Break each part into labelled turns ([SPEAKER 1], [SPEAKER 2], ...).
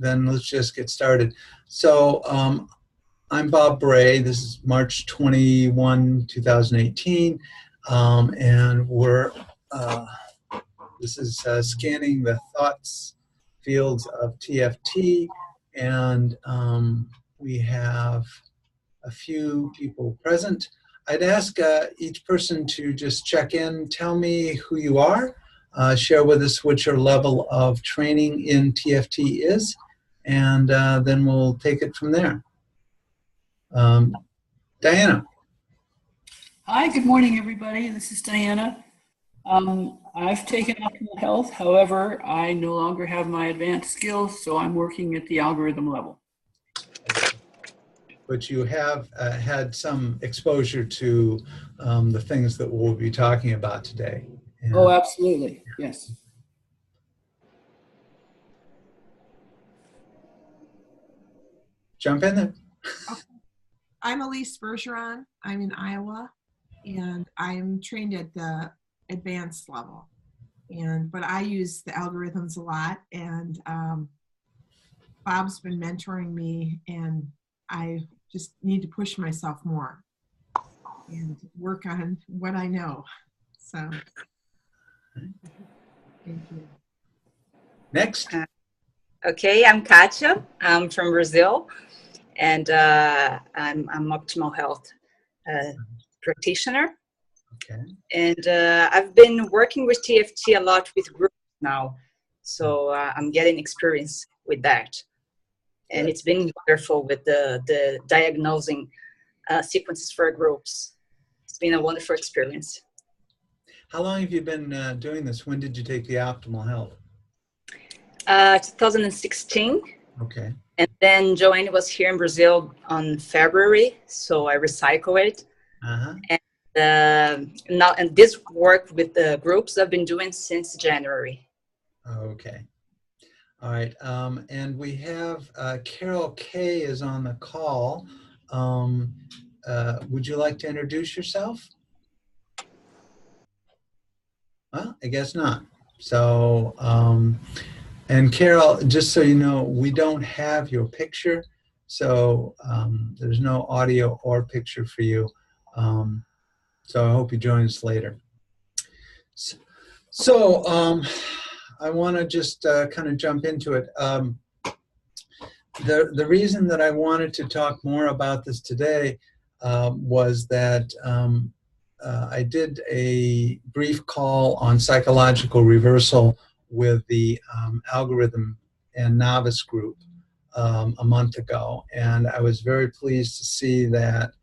[SPEAKER 1] then let's just get started. So I'm Bob Bray. This is March 21, 2018, and this is scanning the thoughts fields of TFT, and we have a few people present. I'd ask each person to just check in, tell me who you are, share with us what your level of training in TFT is, and then we'll take it from there. Diana.
[SPEAKER 2] Hi, good morning, everybody. This is Diana. I've taken optimal health. However, I no longer have my advanced skills, so I'm working at the algorithm level.
[SPEAKER 1] But you have had some exposure to the things that we'll be talking about today.
[SPEAKER 2] And oh, absolutely. Yes.
[SPEAKER 1] Jump in there.
[SPEAKER 3] Okay. I'm Elise Bergeron. I'm in Iowa, and I'm trained at the advanced level. But I use the algorithms a lot, and Bob's been mentoring me, and I just need to push myself more and work on what I know. So, thank you.
[SPEAKER 1] Next.
[SPEAKER 4] Okay, I'm Katia. I'm from Brazil, and I'm optimal health practitioner.
[SPEAKER 1] Okay.
[SPEAKER 4] And I've been working with TFT a lot with groups now, so I'm getting experience with that. And it's been wonderful with the diagnosing sequences for groups. It's been a wonderful experience.
[SPEAKER 1] How long have you been doing this? When did you take the optimal health?
[SPEAKER 4] 2016.
[SPEAKER 1] Okay.
[SPEAKER 4] And then Joanne was here in Brazil on February, so I recycle it.
[SPEAKER 1] Uh-huh.
[SPEAKER 4] And this work with the groups I've been doing since January.
[SPEAKER 1] Okay. All right, and we have Carol Kay is on the call. Would you like to introduce yourself? Well, I guess not. So, and Carol, just so you know, we don't have your picture, so there's no audio or picture for you. So I hope you join us later. So, I want to just kind of jump into it. The reason that I wanted to talk more about this today was that I did a brief call on psychological reversal with the algorithm and novice group a month ago, and I was very pleased to see that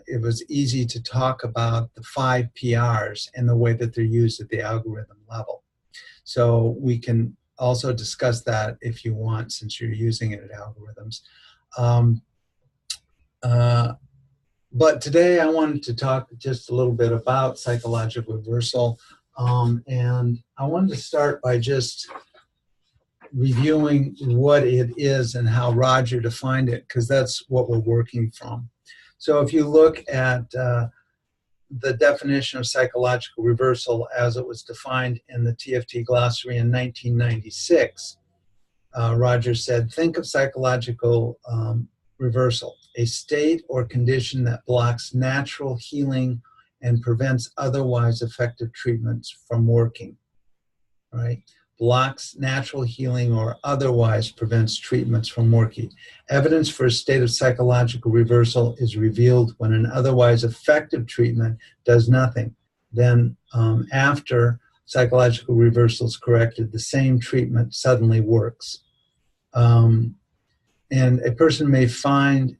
[SPEAKER 1] it was easy to talk about the 5 PRs and the way that they're used at the algorithm level. So we can also discuss that if you want, since you're using it at algorithms. But today I wanted to talk just a little bit about psychological reversal. And I wanted to start by just reviewing what it is and how Roger defined it, because that's what we're working from. So if you look at the definition of psychological reversal as it was defined in the TFT glossary in 1996, Roger said, think of psychological reversal, a state or condition that blocks natural healing and prevents otherwise effective treatments from working, right? Blocks natural healing or otherwise prevents treatments from working. Evidence for a state of psychological reversal is revealed when an otherwise effective treatment does nothing. Then after psychological reversal is corrected, the same treatment suddenly works. And a person may be fine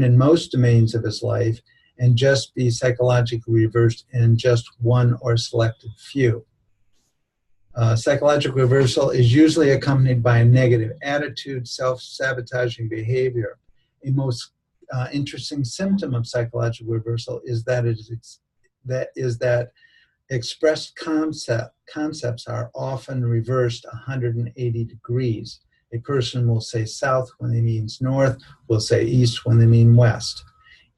[SPEAKER 1] in most domains of his life and just be psychologically reversed in just one or selected few. Psychological reversal is usually accompanied by a negative attitude, self-sabotaging behavior. A most interesting symptom of psychological reversal is that expressed concepts are often reversed 180 degrees. A person will say south when they mean north, will say east when they mean west.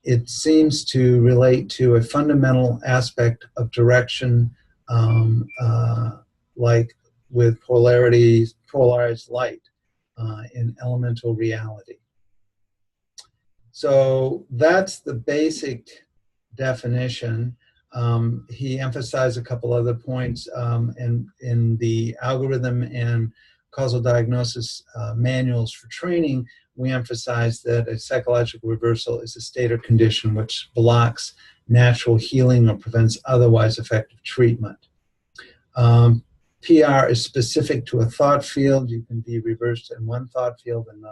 [SPEAKER 1] It seems to relate to a fundamental aspect of direction, like with polarity, polarized light in elemental reality. So that's the basic definition. He emphasized a couple other points in the algorithm and causal diagnosis manuals for training. We emphasize that a psychological reversal is a state or condition which blocks natural healing or prevents otherwise effective treatment. PR is specific to a thought field. You can be reversed in one thought field and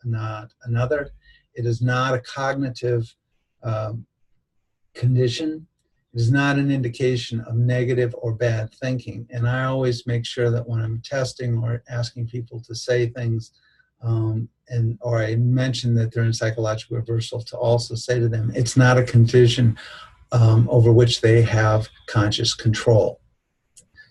[SPEAKER 1] not another. It is not a cognitive condition. It is not an indication of negative or bad thinking. And I always make sure that when I'm testing or asking people to say things, or I mention that they're in psychological reversal, to also say to them, it's not a condition over which they have conscious control,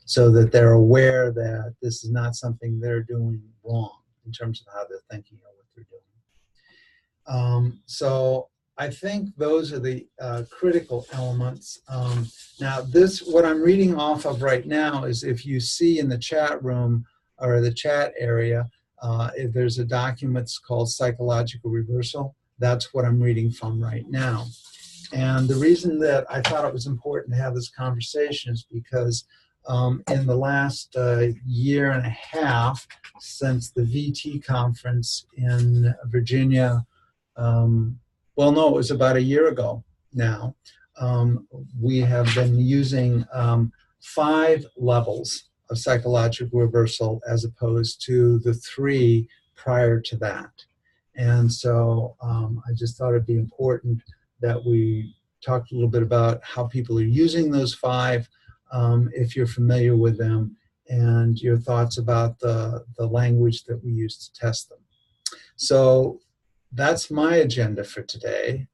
[SPEAKER 1] so that they're aware that this is not something they're doing wrong in terms of how they're thinking or what they're doing. So I think those are the critical elements. Now what I'm reading off of right now is, if you see in the chat room or the chat area, if there's a document called Psychological Reversal. That's what I'm reading from right now. And the reason that I thought it was important to have this conversation is because in the last year and a half, since the VT conference in Virginia, well, no, it was about a year ago now, we have been using 5 levels of psychological reversal as opposed to the 3 prior to that. And so I just thought it'd be important that we talked a little bit about how people are using those 5, if you're familiar with them, and your thoughts about the language that we use to test them. So that's my agenda for today.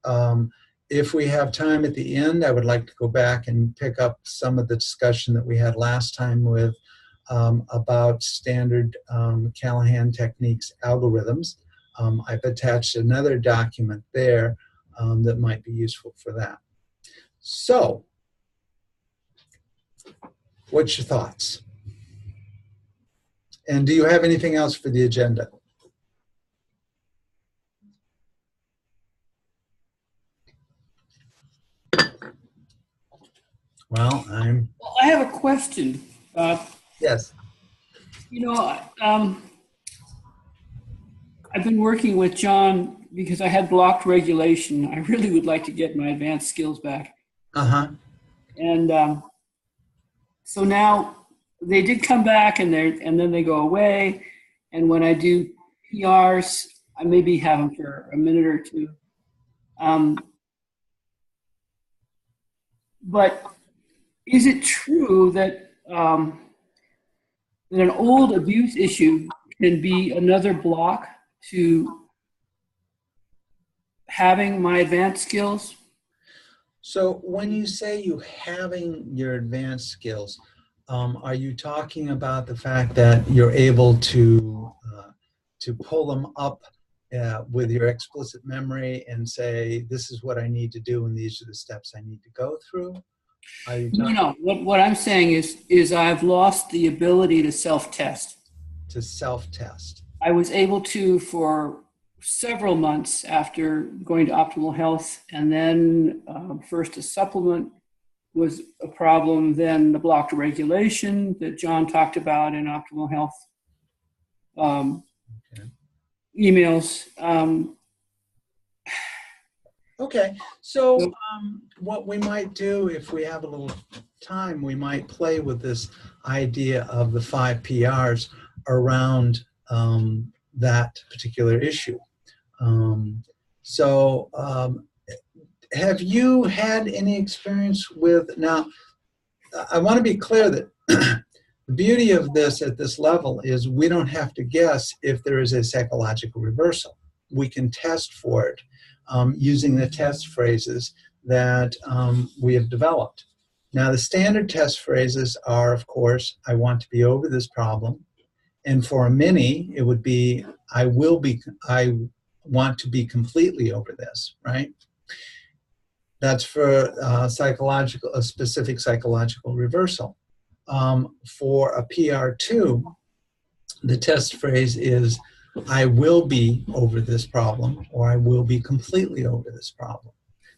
[SPEAKER 1] If we have time at the end, I would like to go back and pick up some of the discussion that we had last time with about standard Callahan techniques algorithms. I've attached another document there that might be useful for that. So, what's your thoughts? And do you have anything else for the agenda? Well,
[SPEAKER 2] I have a question.
[SPEAKER 1] Yes.
[SPEAKER 2] You know, I've been working with John because I had blocked regulation. I really would like to get my advanced skills back.
[SPEAKER 1] Uh-huh.
[SPEAKER 2] And so now they did come back, and then they go away. And when I do PRs, I maybe have them for a minute or two. But is it true that that an old abuse issue can be another block to having my advanced skills?
[SPEAKER 1] So when you say you having your advanced skills, are you talking about the fact that you're able to pull them up with your explicit memory and say, this is what I need to do and these are the steps I need to go through? Are you talking
[SPEAKER 2] No. What I'm saying is I've lost the ability to self-test.
[SPEAKER 1] to self-test?
[SPEAKER 2] I was able to for several months after going to Optimal Health, and then first a supplement was a problem, then the blocked regulation that John talked about in Optimal Health emails.
[SPEAKER 1] Okay, so what we might do, if we have a little time, we might play with this idea of the 5 PRs around that particular issue. Have you had any experience with, now, I want to be clear that the beauty of this at this level is we don't have to guess if there is a psychological reversal. We can test for it using the test phrases that we have developed. Now, the standard test phrases are, of course, I want to be over this problem. And for a mini, it would be, I want to be completely over this, right? That's for a specific psychological reversal. For a PR2, the test phrase is, I will be over this problem, or I will be completely over this problem.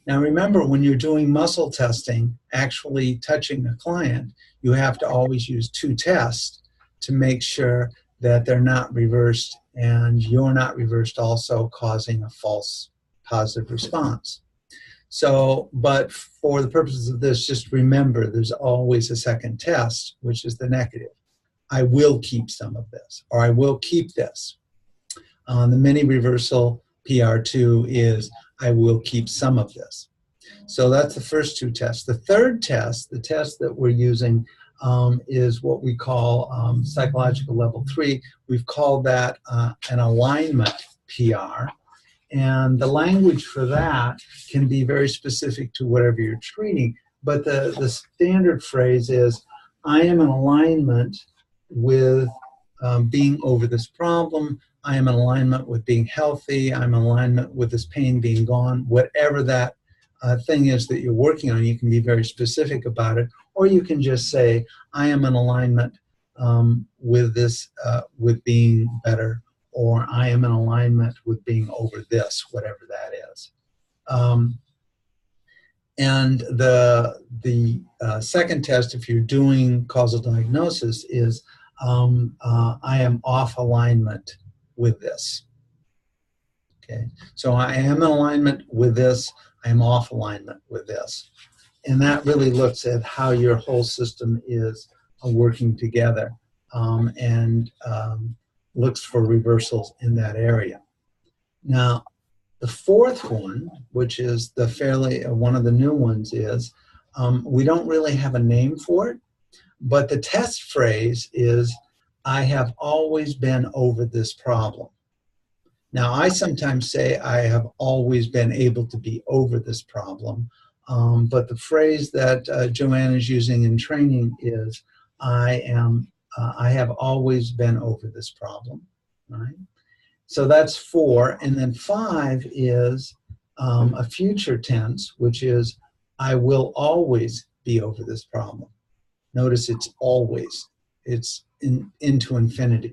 [SPEAKER 1] Now remember, when you're doing muscle testing, actually touching a client, you have to always use two tests to make sure that they're not reversed and you're not reversed, also causing a false positive response. So, but for the purposes of this, just remember there's always a second test, which is the negative. I will keep some of this, or I will keep this. The mini reversal PR2 is, I will keep some of this. So that's the first two tests. The third test, the test that we're using, is what we call psychological level 3. We've called that an alignment PR. And the language for that can be very specific to whatever you're treating. But the standard phrase is, I am in alignment with being over this problem. I am in alignment with being healthy. I'm in alignment with this pain being gone. Whatever that thing is that you're working on, you can be very specific about it. Or you can just say, I am in alignment with this, with being better, or I am in alignment with being over this, whatever that is. And the second test, if you're doing causal diagnosis, is I am off alignment with this. Okay, so I am in alignment with this, I am off alignment with this. And that really looks at how your whole system is working together, and looks for reversals in that area. Now, the fourth one, which is the one of the new ones, is we don't really have a name for it, but the test phrase is, I have always been over this problem. Now, I sometimes say I have always been able to be over this problem, but the phrase that Joanne is using in training is, I have always been over this problem, right? So that's 4, and then 5 is a future tense, which is, I will always be over this problem. Notice it's always, it's into infinity.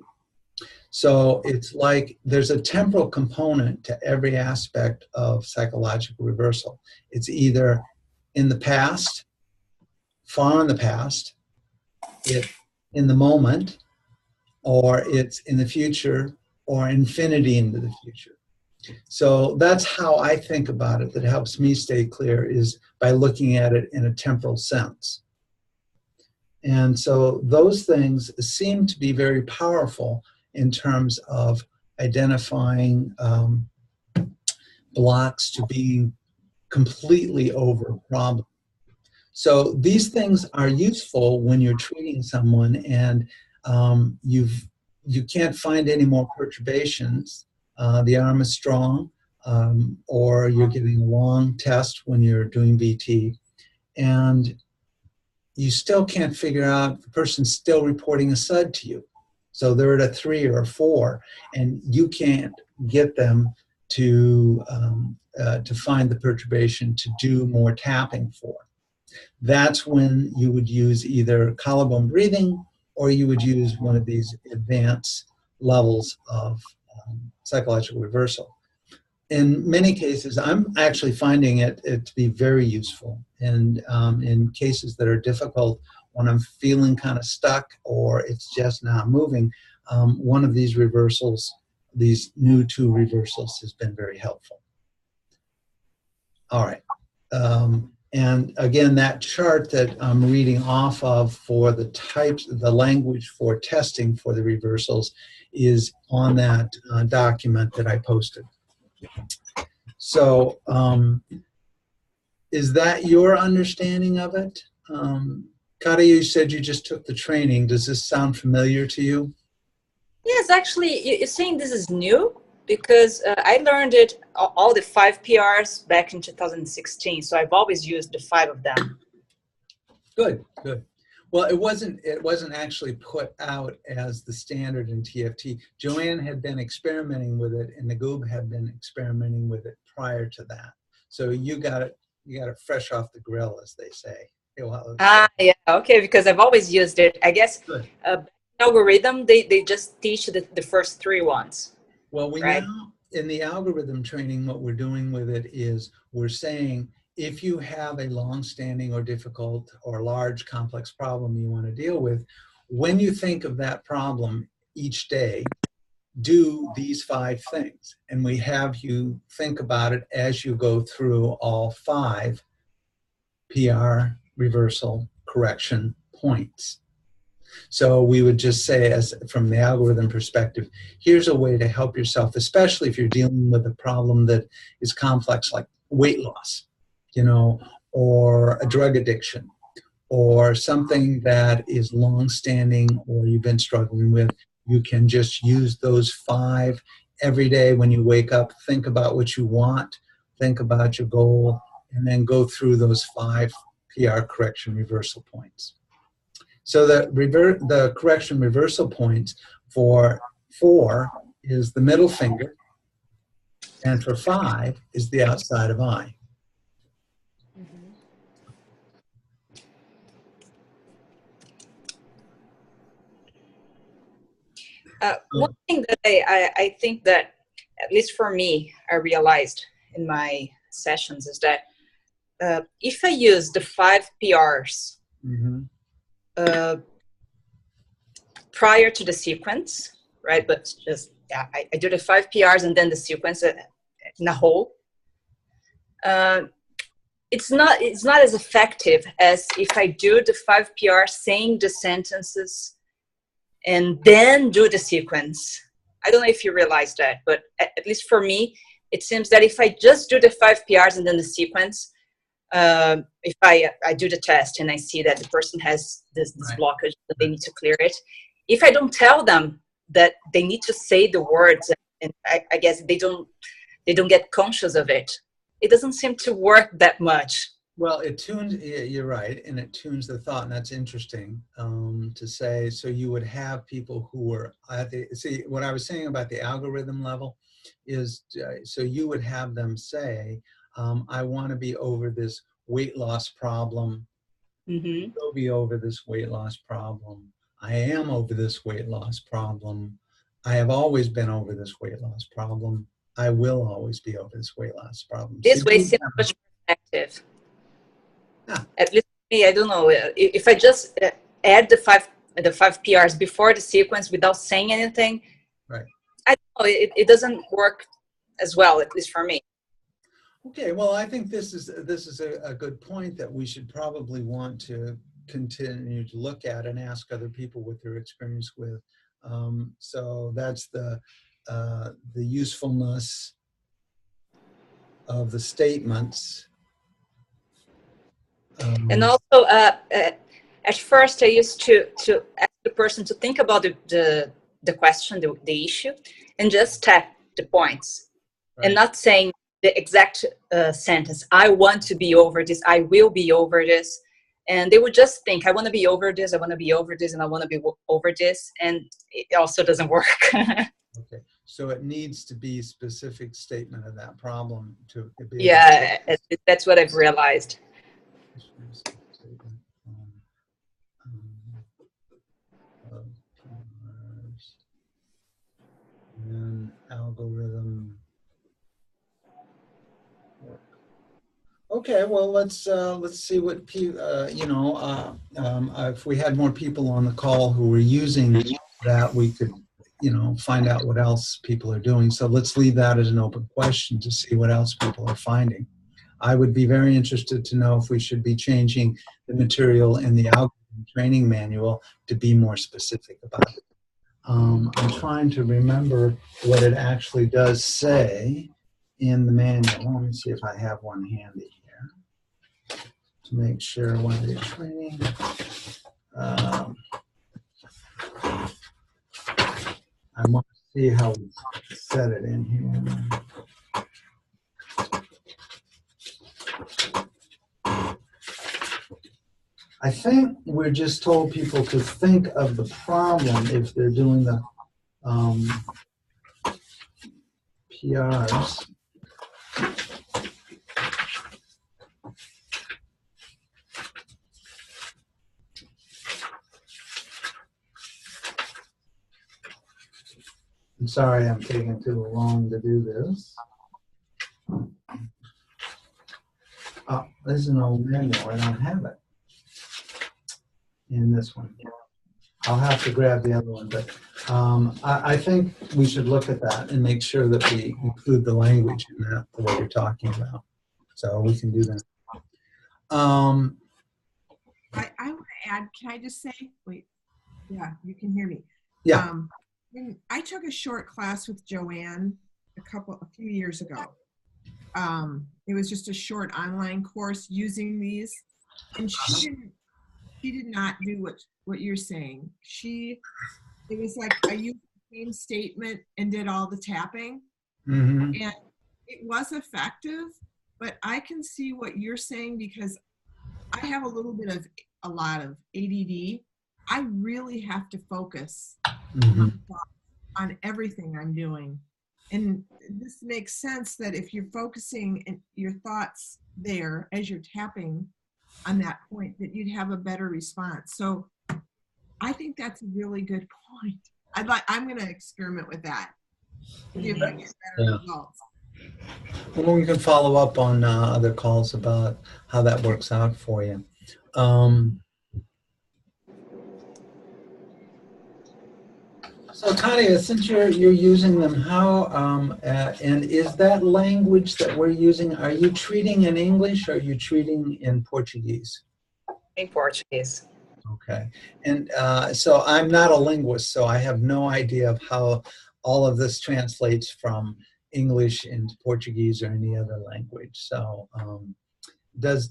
[SPEAKER 1] So it's like there's a temporal component to every aspect of psychological reversal. It's either in the past, far in the past, it's in the moment, or it's in the future, or infinity into the future. So that's how I think about it. That helps me stay clear, is by looking at it in a temporal sense. And so those things seem to be very powerful in terms of identifying blocks to being completely over a problem. So these things are useful when you're treating someone and you can't find any more perturbations. The arm is strong, or you're getting a long test when you're doing BT, and you still can't figure out, the person's still reporting a SUD to you. So they're at a 3 or a 4, and you can't get them to find the perturbation to do more tapping for. That's when you would use either collarbone breathing, or you would use one of these advanced levels of psychological reversal. In many cases, I'm actually finding it to be very useful. And in cases that are difficult, when I'm feeling kind of stuck or it's just not moving, one of these reversals, these new 2 reversals, has been very helpful. All right. And again, that chart that I'm reading off of for the types, the language for testing for the reversals, is on that document that I posted. So is that your understanding of it? Kari, you said you just took the training. Does this sound familiar to you?
[SPEAKER 4] Yes, actually, you're saying this is new, because I learned it, all the 5 PRs, back in 2016. So I've always used the 5 of them.
[SPEAKER 1] Good, good. Well, it wasn't actually put out as the standard in TFT. Joanne had been experimenting with it, and the Goob had been experimenting with it prior to that. So you got it fresh off the grill, as they say.
[SPEAKER 4] Yeah, okay, because I've always used it. I guess back algorithm, they just teach the first three ones.
[SPEAKER 1] Well, we
[SPEAKER 4] Right.
[SPEAKER 1] now, in the algorithm training, what we're doing with it is we're saying if you have a long-standing or difficult or large complex problem you want to deal with, when you think of that problem each day, do these 5 things. And we have you think about it as you go through all 5 PR, reversal, correction points. So we would just say, as from the algorithm perspective, here's a way to help yourself, especially if you're dealing with a problem that is complex, like weight loss, you know, or a drug addiction, or something that is long-standing or you've been struggling with. You can just use those 5 every day when you wake up. Think about what you want, think about your goal, and then go through those 5 PR correction reversal points. So the correction reversal point for 4 is the middle finger, and for 5 is the outside of eye.
[SPEAKER 4] One thing that I think that, at least for me, I realized in my sessions is that if I use the 5 PRs
[SPEAKER 1] Mm-hmm.
[SPEAKER 4] Prior to the sequence, right? But just, yeah, I do the 5 PRs and then the sequence in a whole. It's not as effective as if I do the 5 PRs saying the sentences and then do the sequence. I don't know if you realize that, but at least for me, it seems that if I just do the 5 PRs and then the sequence, if I do the test and I see that the person has this
[SPEAKER 1] Right.
[SPEAKER 4] blockage, that they need to clear it. If I don't tell them that they need to say the words, and I guess they don't get conscious of it, it doesn't seem to work that much.
[SPEAKER 1] Well, it tunes, you're right, and it tunes the thought, and that's interesting to say. So you would have people who were at the, see, what I was saying about the algorithm level is, so you would have them say, I want to be over this weight loss problem.
[SPEAKER 4] Mm-hmm.
[SPEAKER 1] Go be over this weight loss problem. I am over this weight loss problem. I have always been over this weight loss problem. I will always be over this weight loss problem.
[SPEAKER 4] This
[SPEAKER 1] So
[SPEAKER 4] way
[SPEAKER 1] you
[SPEAKER 4] seems
[SPEAKER 1] have-
[SPEAKER 4] much more effective.
[SPEAKER 1] Yeah.
[SPEAKER 4] At least for me, I don't know. If I just add the five PRs before the sequence without saying anything,
[SPEAKER 1] Right.
[SPEAKER 4] I don't know, it doesn't work as well, at least for me.
[SPEAKER 1] Okay, well, I think this is a good point that we should probably want to continue to look at and ask other people what their experience with. So that's the usefulness of the statements.
[SPEAKER 4] And also, at first, I used to ask the person to think about the question, the issue, and just tap the points,
[SPEAKER 1] Right.
[SPEAKER 4] and not saying the exact sentence. I want to be over this. I will be over this. And they would just think, I want to be over this. I want to be over this, and I want to be over this. And it also doesn't work.
[SPEAKER 1] Okay, so it needs to be a specific statement of that problem to be.
[SPEAKER 4] Yeah, that's what I've realized.
[SPEAKER 1] Of PRs and algorithm work. Okay, well, let's see what if we had more people on the call who were using that, we could find out what else people are doing. So let's leave that as an open question to see what else people are finding. I would be very interested to know if we should be changing the material in the algorithm training manual to be more specific about it. I'm trying to remember what it actually does say in the manual. Let me see if I have one handy here to make sure when they're training. I want to see how we set it in here. I think we're just told people to think of the problem if they're doing the PRs. I'm sorry I'm taking too long to do this. Oh, there's an old manual. I don't have it in this one. I'll have to grab the other one, but I think we should look at that and make sure that we include the language in that, the way you're talking about. So we can do that.
[SPEAKER 3] I want to add, can I just say, wait, yeah, you can hear me.
[SPEAKER 1] Yeah.
[SPEAKER 3] I took a short class with Joanne a few years ago. It was just a short online course using these, and she did not do what you're saying. It was like I used the same statement and did all the tapping,
[SPEAKER 1] Mm-hmm.
[SPEAKER 3] and it was effective. But I can see what you're saying because I have a lot of ADD. I really have to focus
[SPEAKER 1] Mm-hmm.
[SPEAKER 3] on everything I'm doing. And this makes sense that if you're focusing your thoughts there as you're tapping on that point, that you'd have a better response. So I think that's a really good point. I'm going to experiment with that. See if I get better
[SPEAKER 1] Yeah.
[SPEAKER 3] results.
[SPEAKER 1] Well, we can follow up on other calls about how that works out for you. So Tanya, since you're using them, how and is that language that we're using? Are you treating in English or are you treating in Portuguese?
[SPEAKER 4] In Portuguese.
[SPEAKER 1] Okay, and so I'm not a linguist, so I have no idea of how all of this translates from English into Portuguese or any other language. So,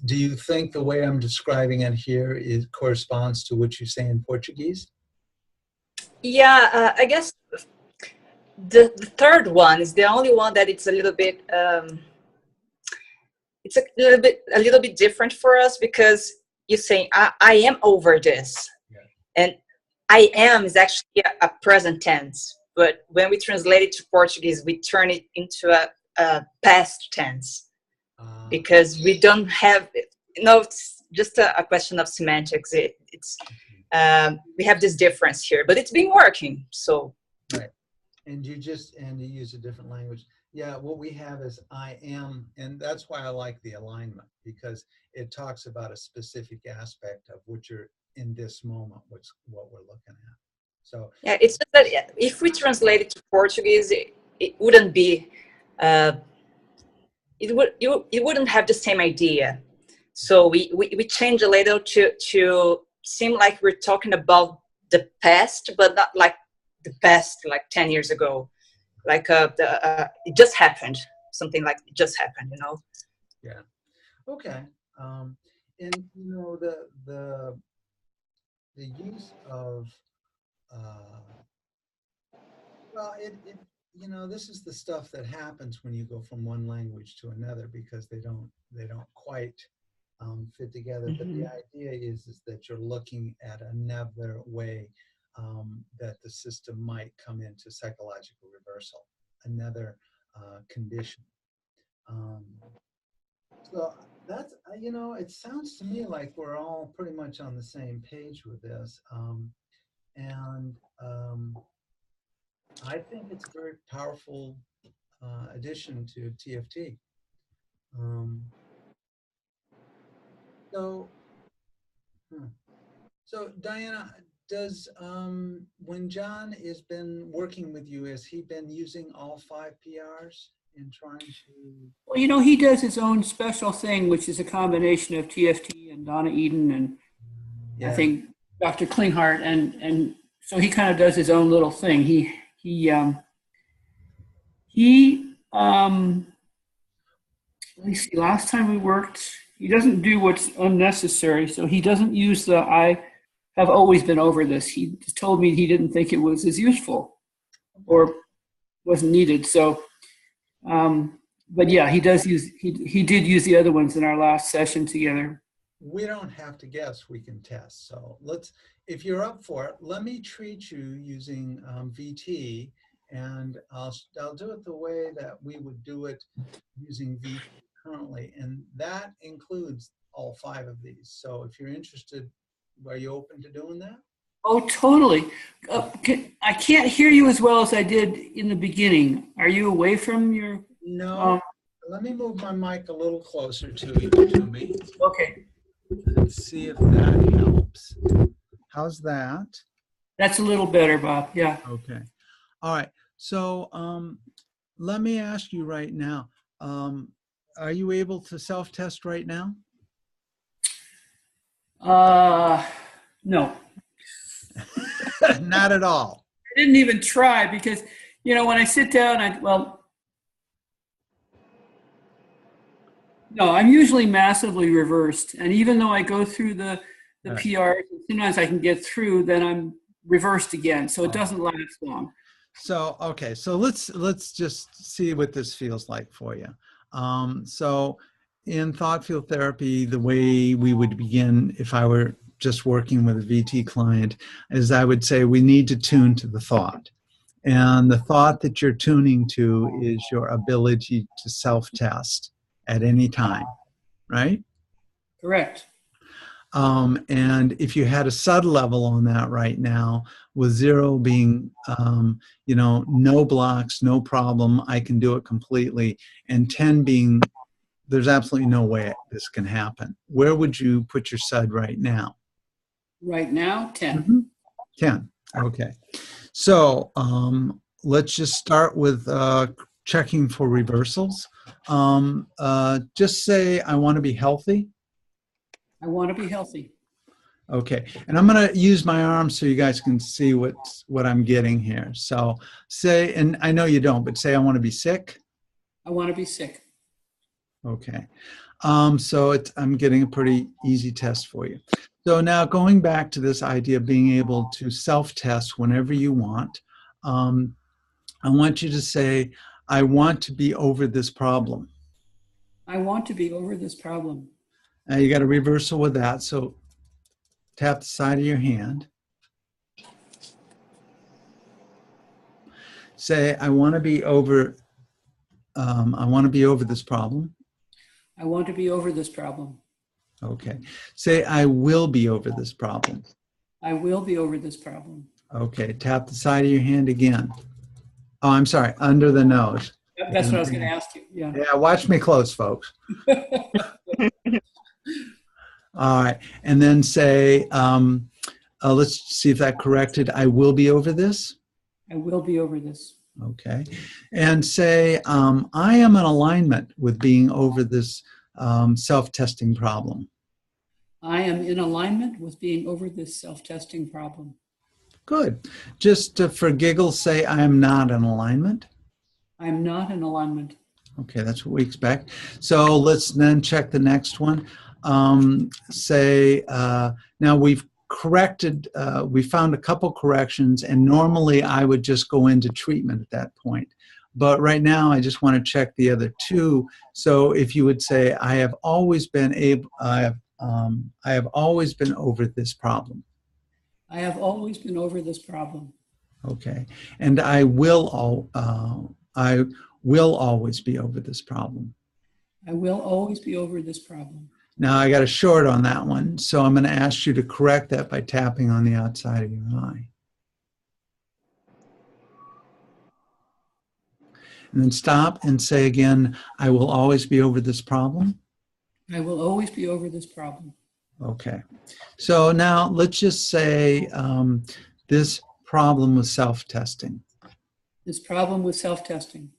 [SPEAKER 1] do you think the way I'm describing it here corresponds to what you say in Portuguese?
[SPEAKER 4] Yeah, I guess the third one is the only one that it's a little bit it's a little bit different for us because you're saying I am over this,
[SPEAKER 1] Yeah.
[SPEAKER 4] and I am is actually a present tense, but when we translate it to Portuguese, we turn it into a past tense because we don't have, it's just a question of semantics. We have this difference here, but it's been working. So
[SPEAKER 1] right, and you use a different language. Yeah, what we have is I am, and that's why I like the alignment because it talks about a specific aspect of what you're in this moment, what we're looking at. So
[SPEAKER 4] yeah, it's just that if we translate it to Portuguese, it wouldn't be. It wouldn't have the same idea. So we change a little to seem like we're talking about the past, but not like the past like 10 years ago. Like it just happened, something like it just happened,
[SPEAKER 1] yeah, okay. And the use of well, this is the stuff that happens when you go from one language to another because they don't quite fit together. But the idea is that you're looking at another way that the system might come into psychological reversal, another condition. So that's it sounds to me like we're all pretty much on the same page with this, and I think it's a very powerful addition to TFT. Um, so, huh. So Diana, does when John has been working with you, has he been using all 5 PRs in trying to?
[SPEAKER 2] Well, he does his own special thing, which is a combination of TFT and Donna Eden and I
[SPEAKER 1] Yeah.
[SPEAKER 2] think Dr. Klinghardt, and so he kind of does his own little thing. Let me see. Last time we worked, he doesn't do what's unnecessary. So he doesn't use the I have always been over this. He told me he didn't think it was as useful or wasn't needed. So, but yeah, he does use. He did use the other ones in our last session together.
[SPEAKER 1] We don't have to guess, we can test. So if you're up for it, let me treat you using VT, and I'll do it the way that we would do it using VT currently, and that includes all 5 of these. So if you're interested, are you open to doing that?
[SPEAKER 2] Oh, totally. I can't hear you as well as I did in the beginning. Are you away from your?
[SPEAKER 1] No, let me move my mic a little closer to me
[SPEAKER 2] Okay,
[SPEAKER 1] and see if that helps. How's that?
[SPEAKER 2] that's a little better, Bob. Yeah.
[SPEAKER 1] Okay. All right. So let me ask you right now, are you able to self-test right now?
[SPEAKER 2] No,
[SPEAKER 1] Not at all.
[SPEAKER 2] I didn't even try because, when I sit down, no, I'm usually massively reversed. And even though I go through the
[SPEAKER 1] All right.
[SPEAKER 2] PRs, sometimes I can get through, then I'm reversed again. So it doesn't last long.
[SPEAKER 1] So, okay, so let's just see what this feels like for you. So in thought field therapy, the way we would begin if I were just working with a VT client is I would say we need to tune to the thought. And the thought that you're tuning to is your ability to self-test at any time, right?
[SPEAKER 2] Correct.
[SPEAKER 1] And if you had a subtle level on that right now, with 0 being, no blocks, no problem, I can do it completely, and 10 being, there's absolutely no way this can happen. Where would you put your SUD right now?
[SPEAKER 2] Right now, 10.
[SPEAKER 1] Mm-hmm. 10. Okay. So let's just start with checking for reversals. Just say, I want to be healthy.
[SPEAKER 2] I want to be healthy.
[SPEAKER 1] Okay, and I'm going to use my arms so you guys can see what I'm getting here. So say, and I know you don't, but say I want to be sick.
[SPEAKER 2] I want to be sick.
[SPEAKER 1] Okay, so I'm getting a pretty easy test for you. So now going back to this idea of being able to self-test whenever you want, I want you to say, I want to be over this problem.
[SPEAKER 2] I want to be over this problem.
[SPEAKER 1] Now you got a reversal with that, so tap the side of your hand. Say, I want to be over. I want to be over this problem.
[SPEAKER 2] I want to be over this problem.
[SPEAKER 1] Okay. Say, I will be over this problem.
[SPEAKER 2] I will be over this problem.
[SPEAKER 1] Okay. Tap the side of your hand again. Oh, I'm sorry. Under the nose.
[SPEAKER 2] That's what I was going to ask you. Yeah.
[SPEAKER 1] Yeah. Watch me close, folks. All right. And then say, let's see if that corrected. I will be over this.
[SPEAKER 2] I will be over this.
[SPEAKER 1] Okay. And say, I am in alignment with being over this self-testing problem.
[SPEAKER 2] I am in alignment with being over this self-testing problem.
[SPEAKER 1] Good. Just for giggles, say, I am not in alignment.
[SPEAKER 2] I am not in alignment.
[SPEAKER 1] Okay, that's what we expect. So let's then check the next one. Now we've corrected, we found a couple corrections, and normally I would just go into treatment at that point. But right now I just want to check the other two. So if you would say, I have always been I have always been over this problem.
[SPEAKER 2] I have always been over this problem.
[SPEAKER 1] Okay, and I will always be over this problem.
[SPEAKER 2] I will always be over this problem.
[SPEAKER 1] Now I got a short on that one, so I'm going to ask you to correct that by tapping on the outside of your eye. And then stop and say again, I will always be over this problem.
[SPEAKER 2] I will always be over this problem.
[SPEAKER 1] Okay. So now let's just say this problem with self-testing.
[SPEAKER 2] This problem with self-testing.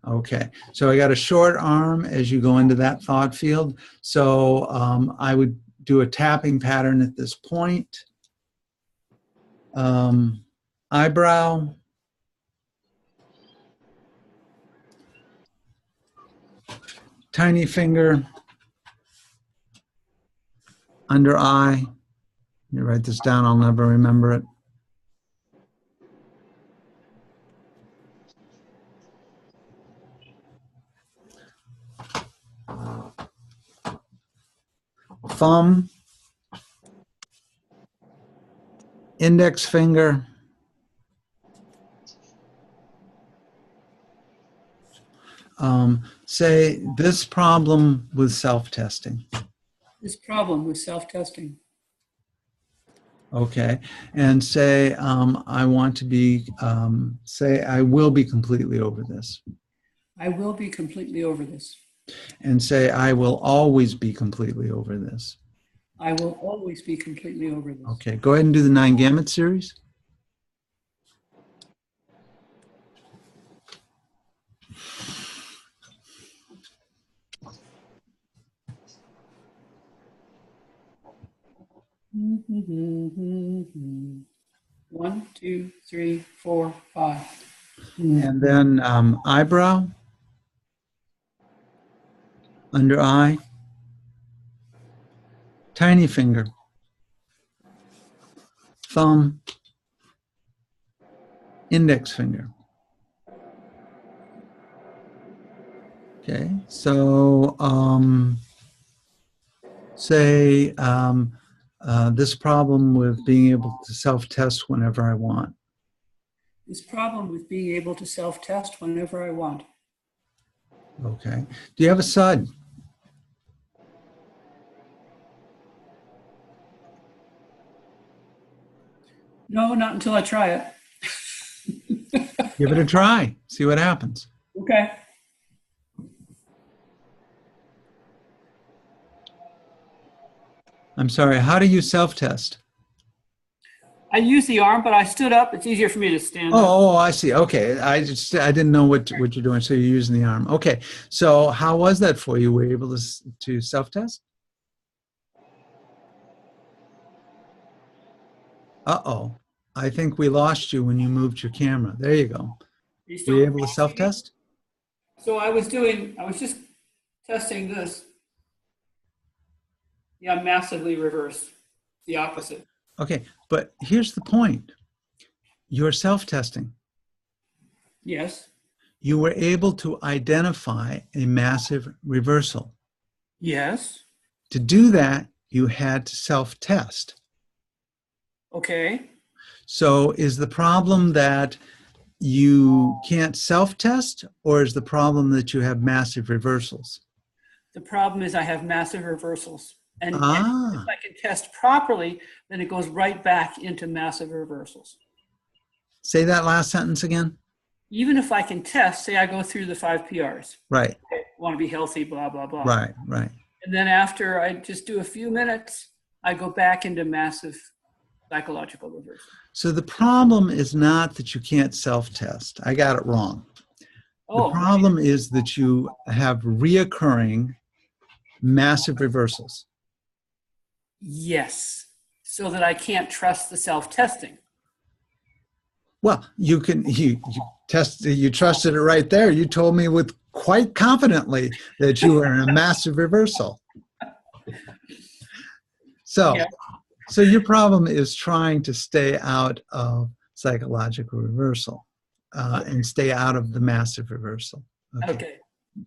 [SPEAKER 1] Okay, so I got a short arm as you go into that thought field. So I would do a tapping pattern at this point. Eyebrow. Tiny finger. Under eye. You write this down, I'll never remember it. Thumb, index finger, say this problem with self-testing.
[SPEAKER 2] This problem with self-testing.
[SPEAKER 1] Okay. And say, I want to be, say, I will be completely over this.
[SPEAKER 2] I will be completely over this.
[SPEAKER 1] And say, I will always be completely over this.
[SPEAKER 2] I will always be completely over this.
[SPEAKER 1] Okay. Go ahead and do the 9 gamut series.
[SPEAKER 2] One, two, three, four, five.
[SPEAKER 1] And then eyebrow, under eye, tiny finger, thumb, index finger. Okay, so say this problem with being able to self-test whenever I want.
[SPEAKER 2] This problem with being able to self-test whenever I want.
[SPEAKER 1] Okay. Do you have a SUD?
[SPEAKER 2] No, not until I try it.
[SPEAKER 1] Give it a try. See what happens.
[SPEAKER 2] Okay.
[SPEAKER 1] I'm sorry, how do you self-test?
[SPEAKER 2] I use the arm, but I stood up. It's easier for me to stand up.
[SPEAKER 1] Oh, I see. Okay. I didn't know what you're doing. So you're using the arm. Okay. So how was that for you? Were you able to self-test? Uh-oh. I think we lost you when you moved your camera. There you go. Were you able to self-test?
[SPEAKER 2] So I was just testing this. Yeah, massively reversed. The opposite.
[SPEAKER 1] Okay. But here's the point. You're self-testing.
[SPEAKER 2] Yes.
[SPEAKER 1] You were able to identify a massive reversal.
[SPEAKER 2] Yes.
[SPEAKER 1] To do that, you had to self-test.
[SPEAKER 2] Okay.
[SPEAKER 1] So is the problem that you can't self-test, or is the problem that you have massive reversals?
[SPEAKER 2] The problem is I have massive reversals. And if
[SPEAKER 1] Ah,
[SPEAKER 2] I can test properly, then it goes right back into massive reversals.
[SPEAKER 1] say that last sentence again.
[SPEAKER 2] Even if I can test, say I go through the 5 PRs,
[SPEAKER 1] Right,
[SPEAKER 2] I want to be healthy, blah, blah, blah.
[SPEAKER 1] right, right.
[SPEAKER 2] And then after I just do a few minutes, I go back into massive psychological reversal.
[SPEAKER 1] So the problem is not that you can't self-test. I got it wrong. The
[SPEAKER 2] Oh,
[SPEAKER 1] problem is that you have reoccurring massive reversals.
[SPEAKER 2] yes. So that I can't trust the self-testing.
[SPEAKER 1] Well, you trusted it right there. You told me with quite confidently that you were in a massive reversal. So,
[SPEAKER 2] Yeah.
[SPEAKER 1] so your problem is trying to stay out of psychological reversal and stay out of the massive reversal.
[SPEAKER 2] Okay.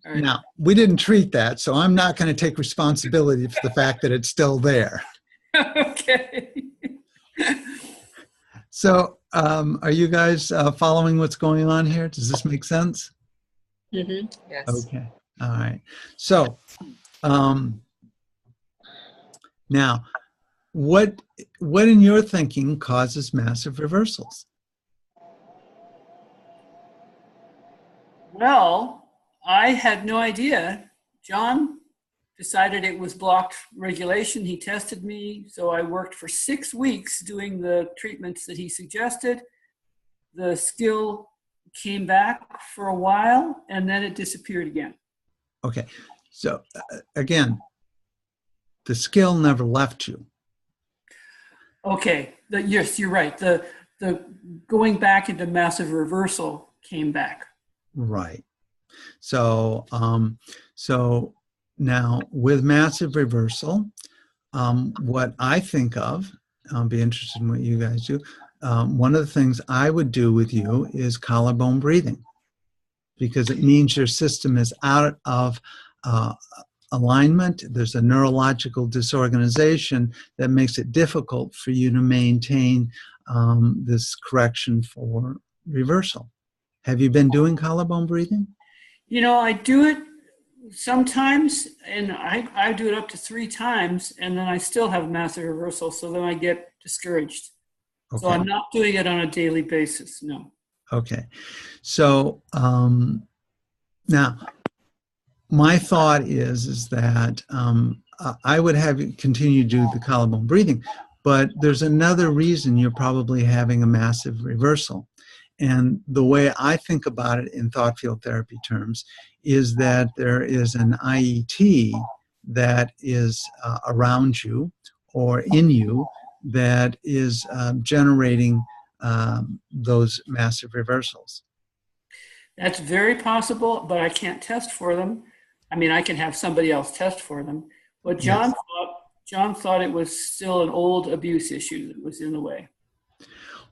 [SPEAKER 2] All right.
[SPEAKER 1] Now, we didn't treat that, so I'm not going to take responsibility for the fact that it's still there.
[SPEAKER 2] Okay.
[SPEAKER 1] So, are you guys following what's going on here? Does this make sense?
[SPEAKER 4] Mm-hmm. Yes.
[SPEAKER 1] Okay. All right. So, now, what in your thinking causes massive reversals?
[SPEAKER 2] Well, I had no idea. John decided it was blocked regulation. He tested me. So I worked for 6 weeks doing the treatments that he suggested. The skill came back for a while and then it disappeared again.
[SPEAKER 1] Okay. So, again, the skill never left you.
[SPEAKER 2] Okay. Yes, you're right. The going back into massive reversal came back.
[SPEAKER 1] Right. So, so now with massive reversal, what I think of, I'll be interested in what you guys do. One of the things I would do with you is collarbone breathing, because it means your system is out of alignment. There's a neurological disorganization that makes it difficult for you to maintain this correction for reversal. Have you been doing collarbone breathing?
[SPEAKER 2] You know, I do it sometimes, and I do it up to 3 times, and then I still have massive reversal. So then I get discouraged. So
[SPEAKER 1] Okay.
[SPEAKER 2] I'm not doing it on a daily basis, no.
[SPEAKER 1] Okay. So now my thought is that I would have you continue to do the collarbone breathing, but there's another reason you're probably having a massive reversal. And the way I think about it in thought field therapy terms is that there is an IET that is around you or in you that is generating those massive reversals.
[SPEAKER 2] That's very possible, but I can't test for them. I mean, I can have somebody else test for them. But
[SPEAKER 1] Yes.
[SPEAKER 2] John thought it was still an old abuse issue that was in the way.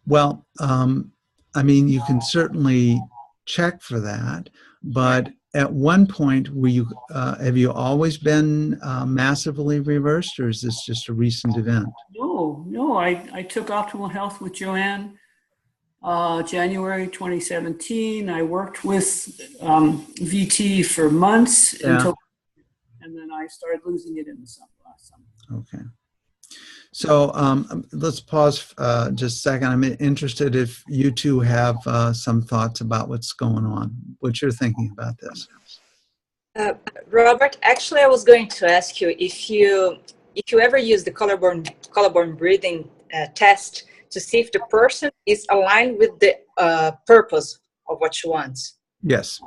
[SPEAKER 1] Well, I mean, you can certainly check for that, but at one point, were you have you always been massively reversed, or is this just a recent event?
[SPEAKER 2] No, I took optimal health with Joanne January 2017. I worked with VT for months
[SPEAKER 1] Yeah.
[SPEAKER 2] and then I started losing it in the summer, last summer.
[SPEAKER 1] Okay. So let's pause just a second. I'm interested if you two have some thoughts about what's going on, what you're thinking about this.
[SPEAKER 4] Robert, actually, I was going to ask you if you ever use the collarbone breathing test to see if the person is aligned with the purpose of what she wants.
[SPEAKER 1] Yes.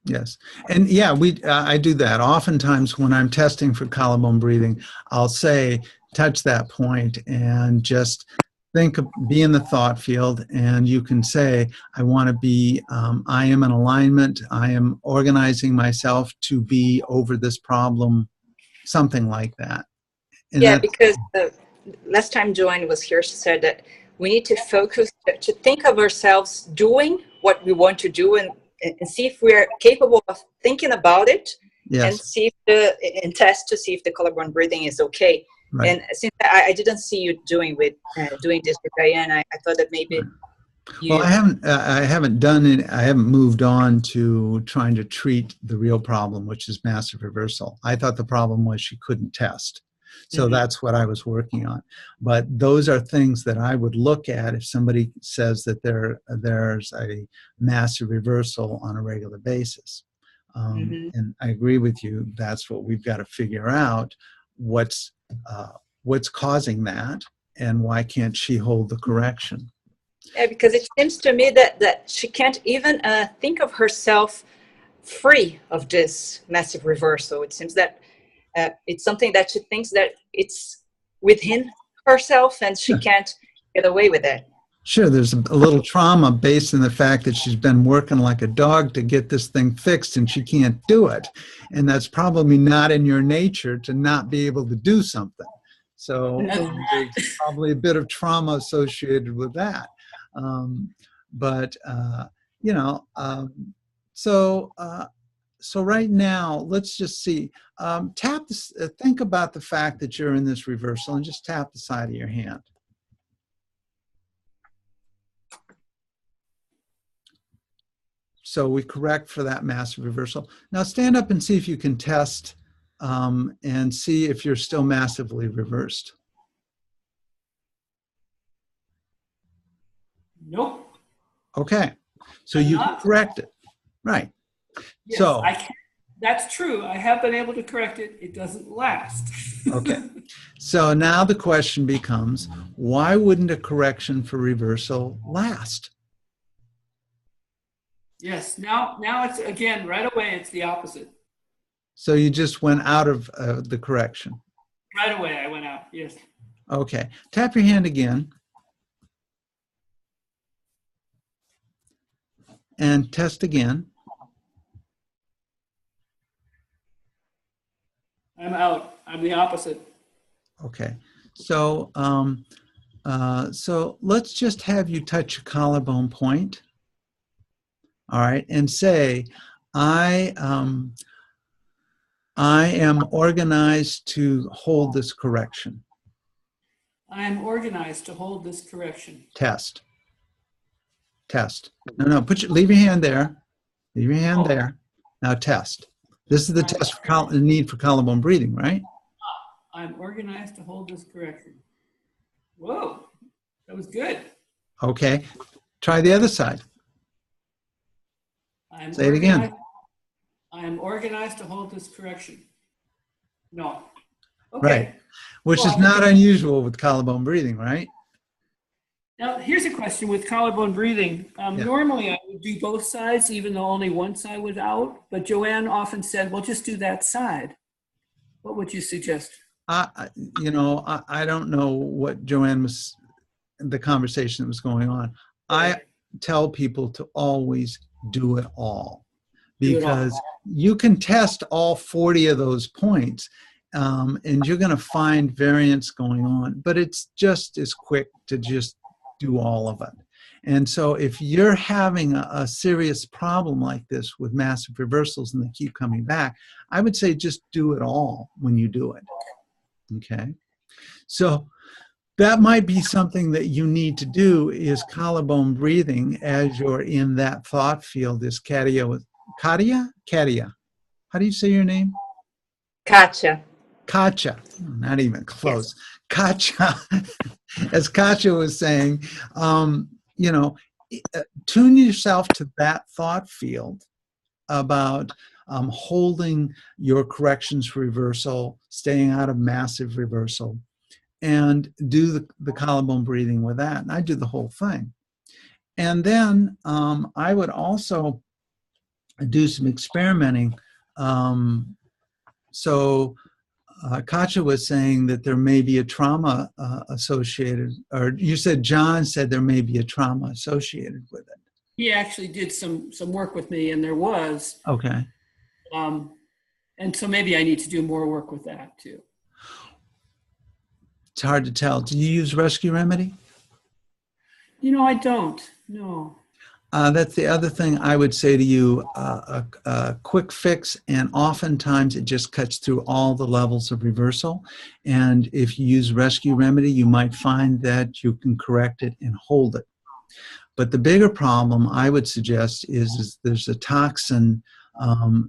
[SPEAKER 1] Yes. And yeah, I do that. Oftentimes when I'm testing for collarbone breathing, I'll say, touch that point and just be in the thought field, and you can say, I want to be, I am in alignment, I am organizing myself to be over this problem, something like that. And
[SPEAKER 4] yeah, because last time Joanne was here, she said that we need to focus, to think of ourselves doing what we want to do and see if we're capable of thinking about it.
[SPEAKER 1] Yes.
[SPEAKER 4] And see if and test to see if the collarbone breathing is okay.
[SPEAKER 1] Right.
[SPEAKER 4] And since I didn't see you doing this with Diane, I thought that maybe.
[SPEAKER 1] Well, I haven't done it. I haven't moved on to trying to treat the real problem, which is massive reversal. I thought the problem was she couldn't test. So that's what I was working on. But those are things that I would look at if somebody says that there's a massive reversal on a regular basis. And I agree with you. That's what we've got to figure out. What's causing that, and why can't she hold the correction?
[SPEAKER 4] Yeah, because it seems to me that she can't even think of herself free of this massive reversal. It seems that it's something that she thinks that it's within herself, and she can't get away with it.
[SPEAKER 1] Sure, there's a little trauma based in the fact that she's been working like a dog to get this thing fixed and she can't do it. And that's probably not in your nature to not be able to do something. So there's probably a bit of trauma associated with that. So right now, let's just see. Tap this. Think about the fact that you're in this reversal and just tap the side of your hand. So we correct for that massive reversal. Now stand up and see if you can test and see if you're still massively reversed.
[SPEAKER 2] Nope.
[SPEAKER 1] Okay. So you can correct it. Right.
[SPEAKER 2] Yes,
[SPEAKER 1] so
[SPEAKER 2] I can. That's true. I have been able to correct it. It doesn't last.
[SPEAKER 1] Okay. So now the question becomes, why wouldn't a correction for reversal last?
[SPEAKER 2] Yes. Now it's, again, right away, it's the opposite.
[SPEAKER 1] So you just went out of the correction.
[SPEAKER 2] Right away, I went out. Yes.
[SPEAKER 1] Okay. Tap your hand again. And test again.
[SPEAKER 2] I'm out. I'm the opposite.
[SPEAKER 1] Okay. So, so let's just have you touch a collarbone point. All right. And say, I am organized to hold this correction.
[SPEAKER 2] I am organized to hold this correction.
[SPEAKER 1] Test. Test. No, leave your hand there. Leave your hand there. Now test. This is the test for the need for collarbone breathing, right?
[SPEAKER 2] I'm organized to hold this correction. Whoa. That was good.
[SPEAKER 1] Okay. Try the other side.
[SPEAKER 2] I'm
[SPEAKER 1] Say it again.
[SPEAKER 2] organized. I am organized to hold this correction. No.
[SPEAKER 1] Right.
[SPEAKER 2] Okay.
[SPEAKER 1] Which is
[SPEAKER 2] Well,
[SPEAKER 1] not unusual with collarbone breathing, right?
[SPEAKER 2] now, here's a question with collarbone breathing.
[SPEAKER 1] Yeah.
[SPEAKER 2] Normally, I would do both sides, even though only one side was out. But Joanne often said, well, just do that side. What would you suggest?
[SPEAKER 1] I don't know what Joanne was, the conversation that was going on. I tell people to always do it all,
[SPEAKER 2] Do it all.
[SPEAKER 1] because you can test all 40 of those points, and you're going to find variance going on, but it's just as quick to just do all of it. And so if you're having a serious problem like this with massive reversals and they keep coming back, I would say just do it all when you do it. Okay. So that might be something that you need to do, is collarbone breathing as you're in that thought field. Is Katia? How do you say your name?
[SPEAKER 4] Katya.
[SPEAKER 1] Katya. Not even close. Yes. Katya. As Katya was saying, tune yourself to that thought field about holding your corrections reversal, staying out of massive reversal, and do the collarbone breathing with that. And I do the whole thing. And then I would also do some experimenting. Katya was saying that there may be a trauma associated, or you said John said there may be a trauma associated with it.
[SPEAKER 2] He actually did some work with me, and there was.
[SPEAKER 1] Okay.
[SPEAKER 2] And so maybe I need to do more work with that too.
[SPEAKER 1] It's hard to tell. Do you use Rescue Remedy?
[SPEAKER 2] I don't. No.
[SPEAKER 1] That's the other thing I would say to you, a quick fix, and oftentimes it just cuts through all the levels of reversal. And if you use Rescue Remedy, you might find that you can correct it and hold it. But the bigger problem I would suggest is there's a toxin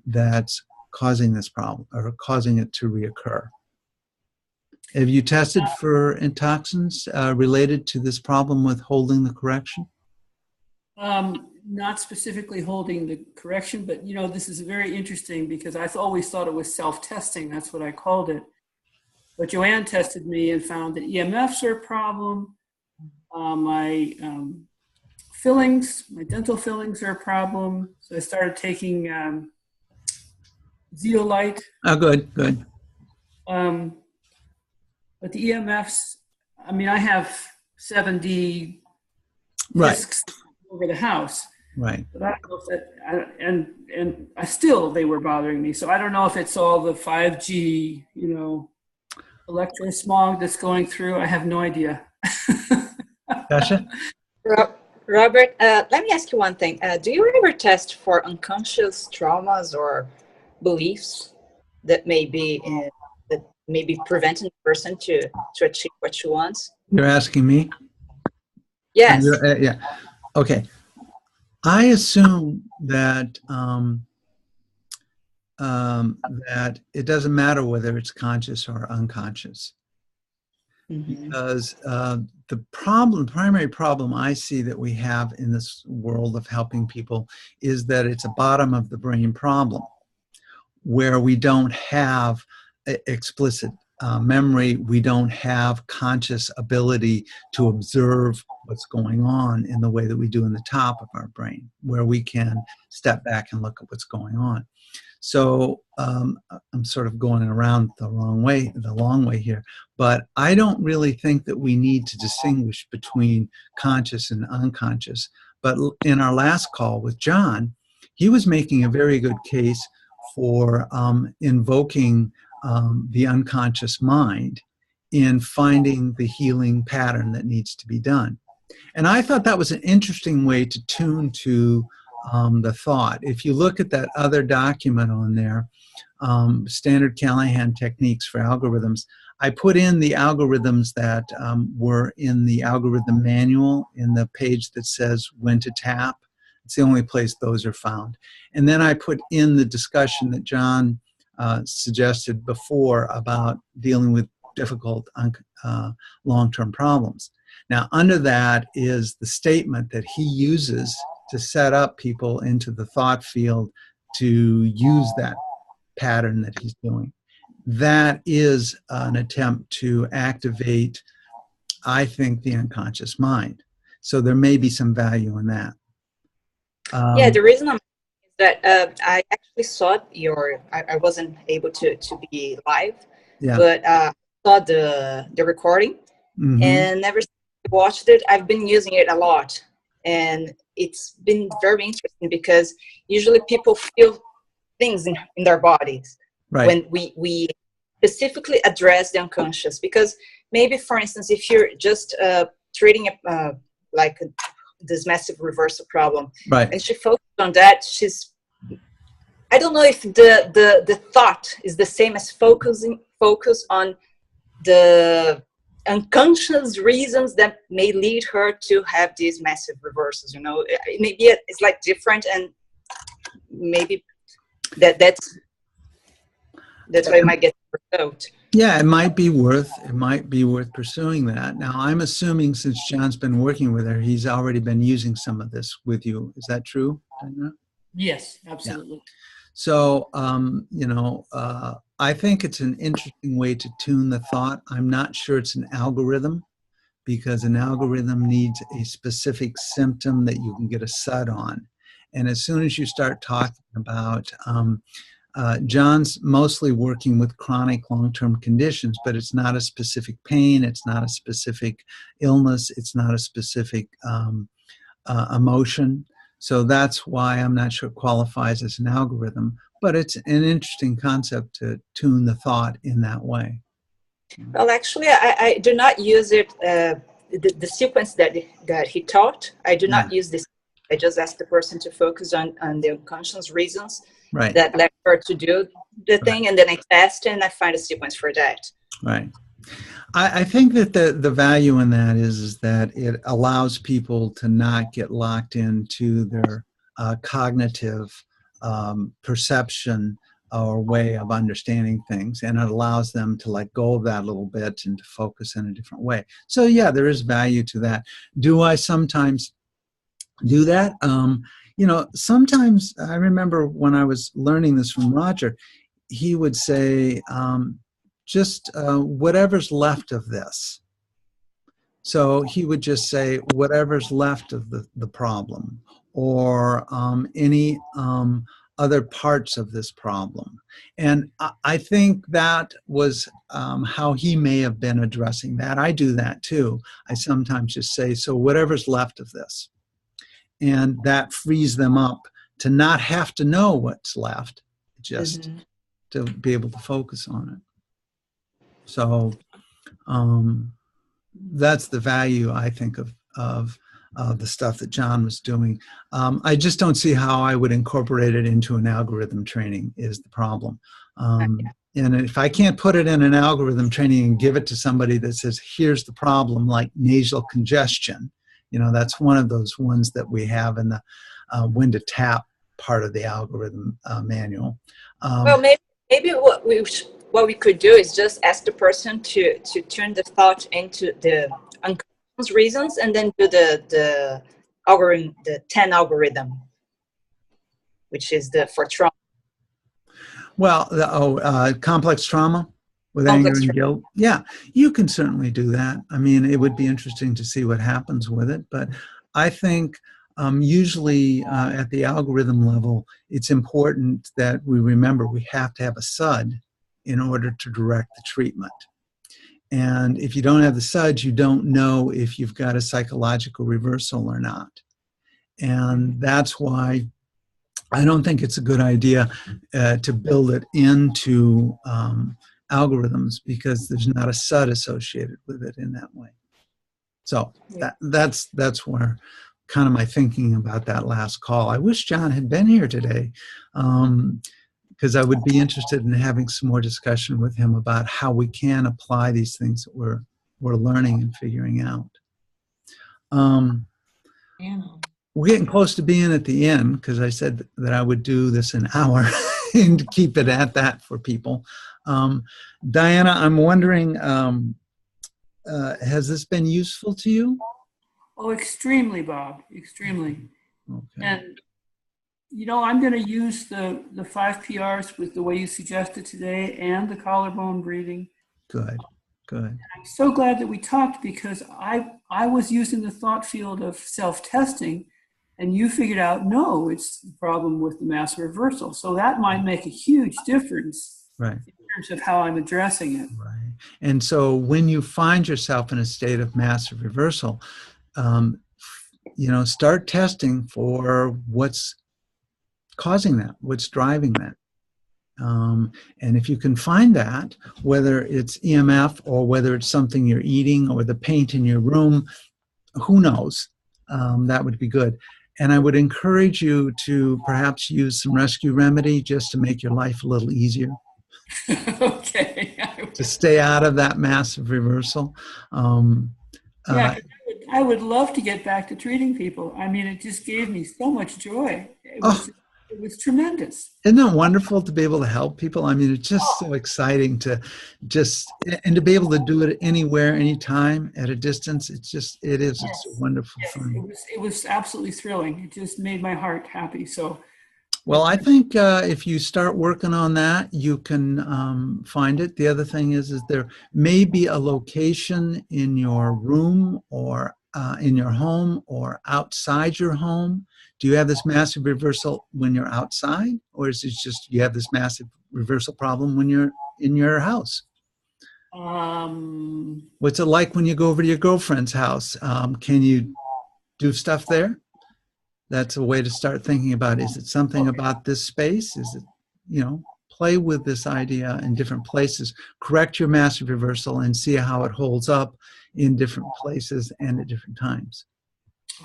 [SPEAKER 1] that's causing this problem, or causing it to reoccur. Have you tested for toxins related to this problem with holding the correction?
[SPEAKER 2] Not specifically holding the correction, but this is very interesting because I always thought it was self-testing. That's what I called it. But Joanne tested me and found that EMFs are a problem. My fillings, my dental fillings are a problem. So I started taking zeolite.
[SPEAKER 1] Oh, good.
[SPEAKER 2] But the EMFs, I have 7D discs over the house.
[SPEAKER 1] Right.
[SPEAKER 2] But I don't know if that, and I still, they were bothering me. So I don't know if it's all the 5G, electrosmog that's going through. I have no idea.
[SPEAKER 1] Gotcha.
[SPEAKER 4] Robert, let me ask you one thing. Do you ever test for unconscious traumas or beliefs that may be preventing the person to achieve what she wants?
[SPEAKER 1] You're asking me?
[SPEAKER 4] Yes.
[SPEAKER 1] Yeah. Okay. I assume that that it doesn't matter whether it's conscious or unconscious, because the primary problem I see that we have in this world of helping people is that it's a bottom of the brain problem, where we don't have explicit memory, we don't have conscious ability to observe what's going on in the way that we do in the top of our brain, where we can step back and look at what's going on. So I'm sort of going around the long way here, but I don't really think that we need to distinguish between conscious and unconscious. But in our last call with John, he was making a very good case for invoking the unconscious mind in finding the healing pattern that needs to be done. And I thought that was an interesting way to tune to the thought. If you look at that other document on there, Standard Callahan Techniques for Algorithms, I put in the algorithms that were in the algorithm manual in the page that says when to tap. It's the only place those are found. And then I put in the discussion that John suggested before about dealing with difficult long-term problems. Now, under that is the statement that he uses to set up people into the thought field to use that pattern that he's doing. That is an attempt to activate, I think, the unconscious mind. So there may be some value in that.
[SPEAKER 4] Yeah, the reason I'm that I actually saw I wasn't able to be live,
[SPEAKER 1] Yeah.
[SPEAKER 4] but saw the recording, and ever since I watched it, I've been using it a lot. And it's been very interesting because usually people feel things in their bodies when we specifically address the unconscious. Because maybe, for instance, if you're just treating this massive reversal problem, and she focused on that, I don't know if the thought is the same as focus on the unconscious reasons that may lead her to have these massive reversals. Maybe it's like different, and maybe that's why I might get out.
[SPEAKER 1] Yeah, it might be worth pursuing that. Now, I'm assuming since John's been working with her, he's already been using some of this with you. Is that true, Diana?
[SPEAKER 2] Yes, absolutely.
[SPEAKER 1] Yeah. So, I think it's an interesting way to tune the thought. I'm not sure it's an algorithm, because an algorithm needs a specific symptom that you can get a SUD on. And as soon as you start talking about, John's mostly working with chronic long-term conditions, but it's not a specific pain, it's not a specific illness, it's not a specific emotion. So that's why I'm not sure it qualifies as an algorithm, but it's an interesting concept to tune the thought in that way.
[SPEAKER 4] Well, actually, I do not use it, the sequence that he taught. I do not use this. I just ask the person to focus on the unconscious reasons that led her to do the thing, and then I test and I find a sequence for that.
[SPEAKER 1] Right. I think that the value in that is that it allows people to not get locked into their cognitive perception or way of understanding things, and it allows them to let go of that a little bit and to focus in a different way. So yeah, there is value to that. Do I sometimes do that? Sometimes I remember when I was learning this from Roger, he would say, just whatever's left of this. So he would just say, whatever's left of the problem, or any other parts of this problem. And I think that was how he may have been addressing that. I do that too. I sometimes just say, so whatever's left of this. And that frees them up to not have to know what's left, just to be able to focus on it. So that's the value, I think, of the stuff that John was doing. I just don't see how I would incorporate it into an algorithm training is the problem. And if I can't put it in an algorithm training and give it to somebody that says, here's the problem, like nasal congestion, that's one of those ones that we have in the when to tap part of the algorithm manual.
[SPEAKER 4] Well, maybe what we could do is just ask the person to turn the thought into the unconscious reasons, and then do the algorithm, the 10 algorithm, which is for trauma.
[SPEAKER 1] Well, complex trauma with anger and guilt. Yeah, you can certainly do that. I mean, it would be interesting to see what happens with it, but I think usually at the algorithm level, it's important that we remember we have to have a SUD in order to direct the treatment. And if you don't have the SUD, you don't know if you've got a psychological reversal or not. And that's why I don't think it's a good idea to build it into algorithms, because there's not a SUD associated with it in that way. So that's where kind of my thinking about that last call. I wish John had been here today, because I would be interested in having some more discussion with him about how we can apply these things that we're learning and figuring out. We're getting close to being at the end, because I said that I would do this an hour and keep it at that for people. Diana, I'm wondering, has this been useful to you?
[SPEAKER 2] Oh, extremely, Bob, extremely.
[SPEAKER 1] Okay.
[SPEAKER 2] And you know, I'm going to use the 5 PRs with the way you suggested today and the collarbone breathing.
[SPEAKER 1] Good. Good.
[SPEAKER 2] I'm so glad that we talked because I was using the thought field of self-testing, and you figured out, no, it's the problem with the mass reversal. So that might make a huge difference
[SPEAKER 1] Right.
[SPEAKER 2] in terms of how I'm addressing it.
[SPEAKER 1] Right. And so when you find yourself in a state of massive reversal, start testing for what's causing that, what's driving that. And if you can find that, whether it's EMF or whether it's something you're eating or the paint in your room, who knows, that would be good. And I would encourage you to perhaps use some rescue remedy just to make your life a little easier.
[SPEAKER 2] Okay.
[SPEAKER 1] To stay out of that massive reversal.
[SPEAKER 2] Yeah, I would love to get back to treating people. I mean, it just gave me so much joy. It was tremendous.
[SPEAKER 1] Isn't that wonderful to be able to help people? I mean, it's just so exciting to to be able to do it anywhere, anytime, at a distance. It's a wonderful thing.
[SPEAKER 2] It was absolutely thrilling. It just made my heart happy. So,
[SPEAKER 1] well, I think if you start working on that, you can find it. The other thing is there may be a location in your room or in your home or outside your home. Do you have this massive reversal when you're outside, or is it just you have this massive reversal problem when you're in your house? What's it like when you go over to your girlfriend's house? Can you do stuff there? That's a way to start thinking about, is it something about this space? Is it, play with this idea in different places, correct your massive reversal and see how it holds up in different places and at different times.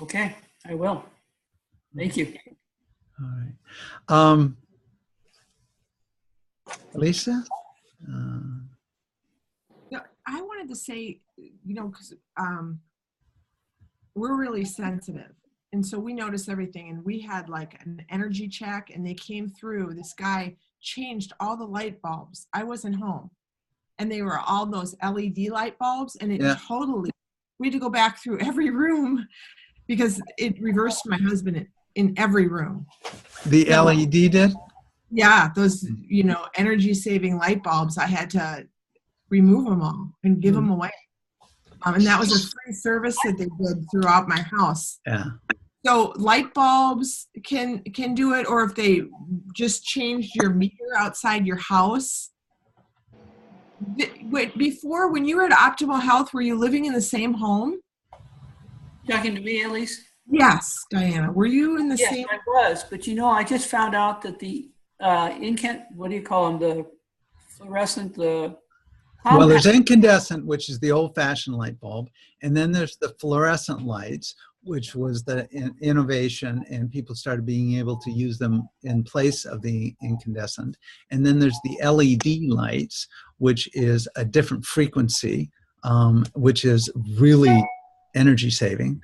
[SPEAKER 2] Okay, I will. Thank you.
[SPEAKER 1] All right. Lisa?
[SPEAKER 3] I wanted to say, because we're really sensitive. And so we notice everything. And we had like an energy check, and they came through. This guy changed all the light bulbs. I wasn't home. And they were all those LED light bulbs. And it totally, we had to go back through every room because it reversed my husband in every room.
[SPEAKER 1] The LED did?
[SPEAKER 3] Yeah, those, energy saving light bulbs, I had to remove them all and give them away. And that was a free service that they did throughout my house.
[SPEAKER 1] Yeah.
[SPEAKER 3] So light bulbs can do it, or if they just changed your meter outside your house. Wait, before, when you were at Optimal Health, were you living in the same home?
[SPEAKER 2] Talking to me, at least?
[SPEAKER 3] Yes, Diana. Were you in the same?
[SPEAKER 2] Yes, I was. But I just found out that the what do you call them? The fluorescent,
[SPEAKER 1] well, there's incandescent, which is the old-fashioned light bulb, and then there's the fluorescent lights, which was the innovation, and people started being able to use them in place of the incandescent. And then there's the LED lights, which is a different frequency, which is really energy saving,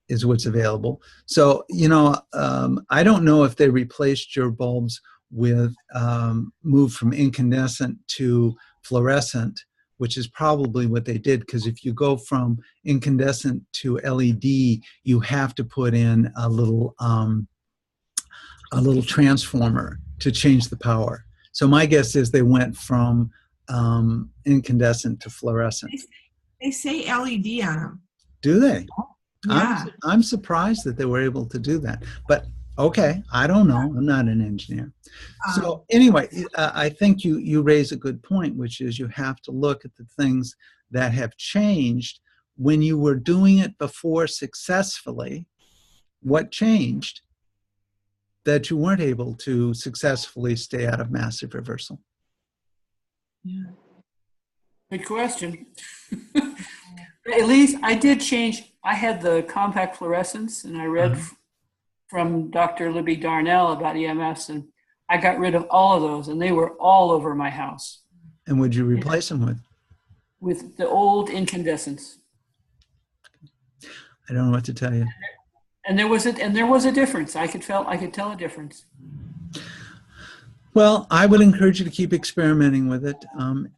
[SPEAKER 1] is what's available. So, I don't know if they replaced your bulbs with moved from incandescent to fluorescent, which is probably what they did, because if you go from incandescent to LED, you have to put in a little transformer to change the power. So my guess is they went from incandescent to fluorescent.
[SPEAKER 3] They say LED on them.
[SPEAKER 1] Do they?
[SPEAKER 3] Yeah.
[SPEAKER 1] I'm surprised that they were able to do that. But okay, I don't know. I'm not an engineer. So anyway, I think you raise a good point, which is you have to look at the things that have changed. When you were doing it before successfully, what changed that you weren't able to successfully stay out of massive reversal?
[SPEAKER 3] Yeah.
[SPEAKER 2] Good question. At least I did change. I had the compact fluorescents, and I read from Dr. Libby Darnell about EMS, and I got rid of all of those, and they were all over my house.
[SPEAKER 1] And would you replace them with?
[SPEAKER 2] With the old incandescents.
[SPEAKER 1] I don't know what to tell you.
[SPEAKER 2] And there was a difference. I could tell a difference.
[SPEAKER 1] Well, I would encourage you to keep experimenting with it.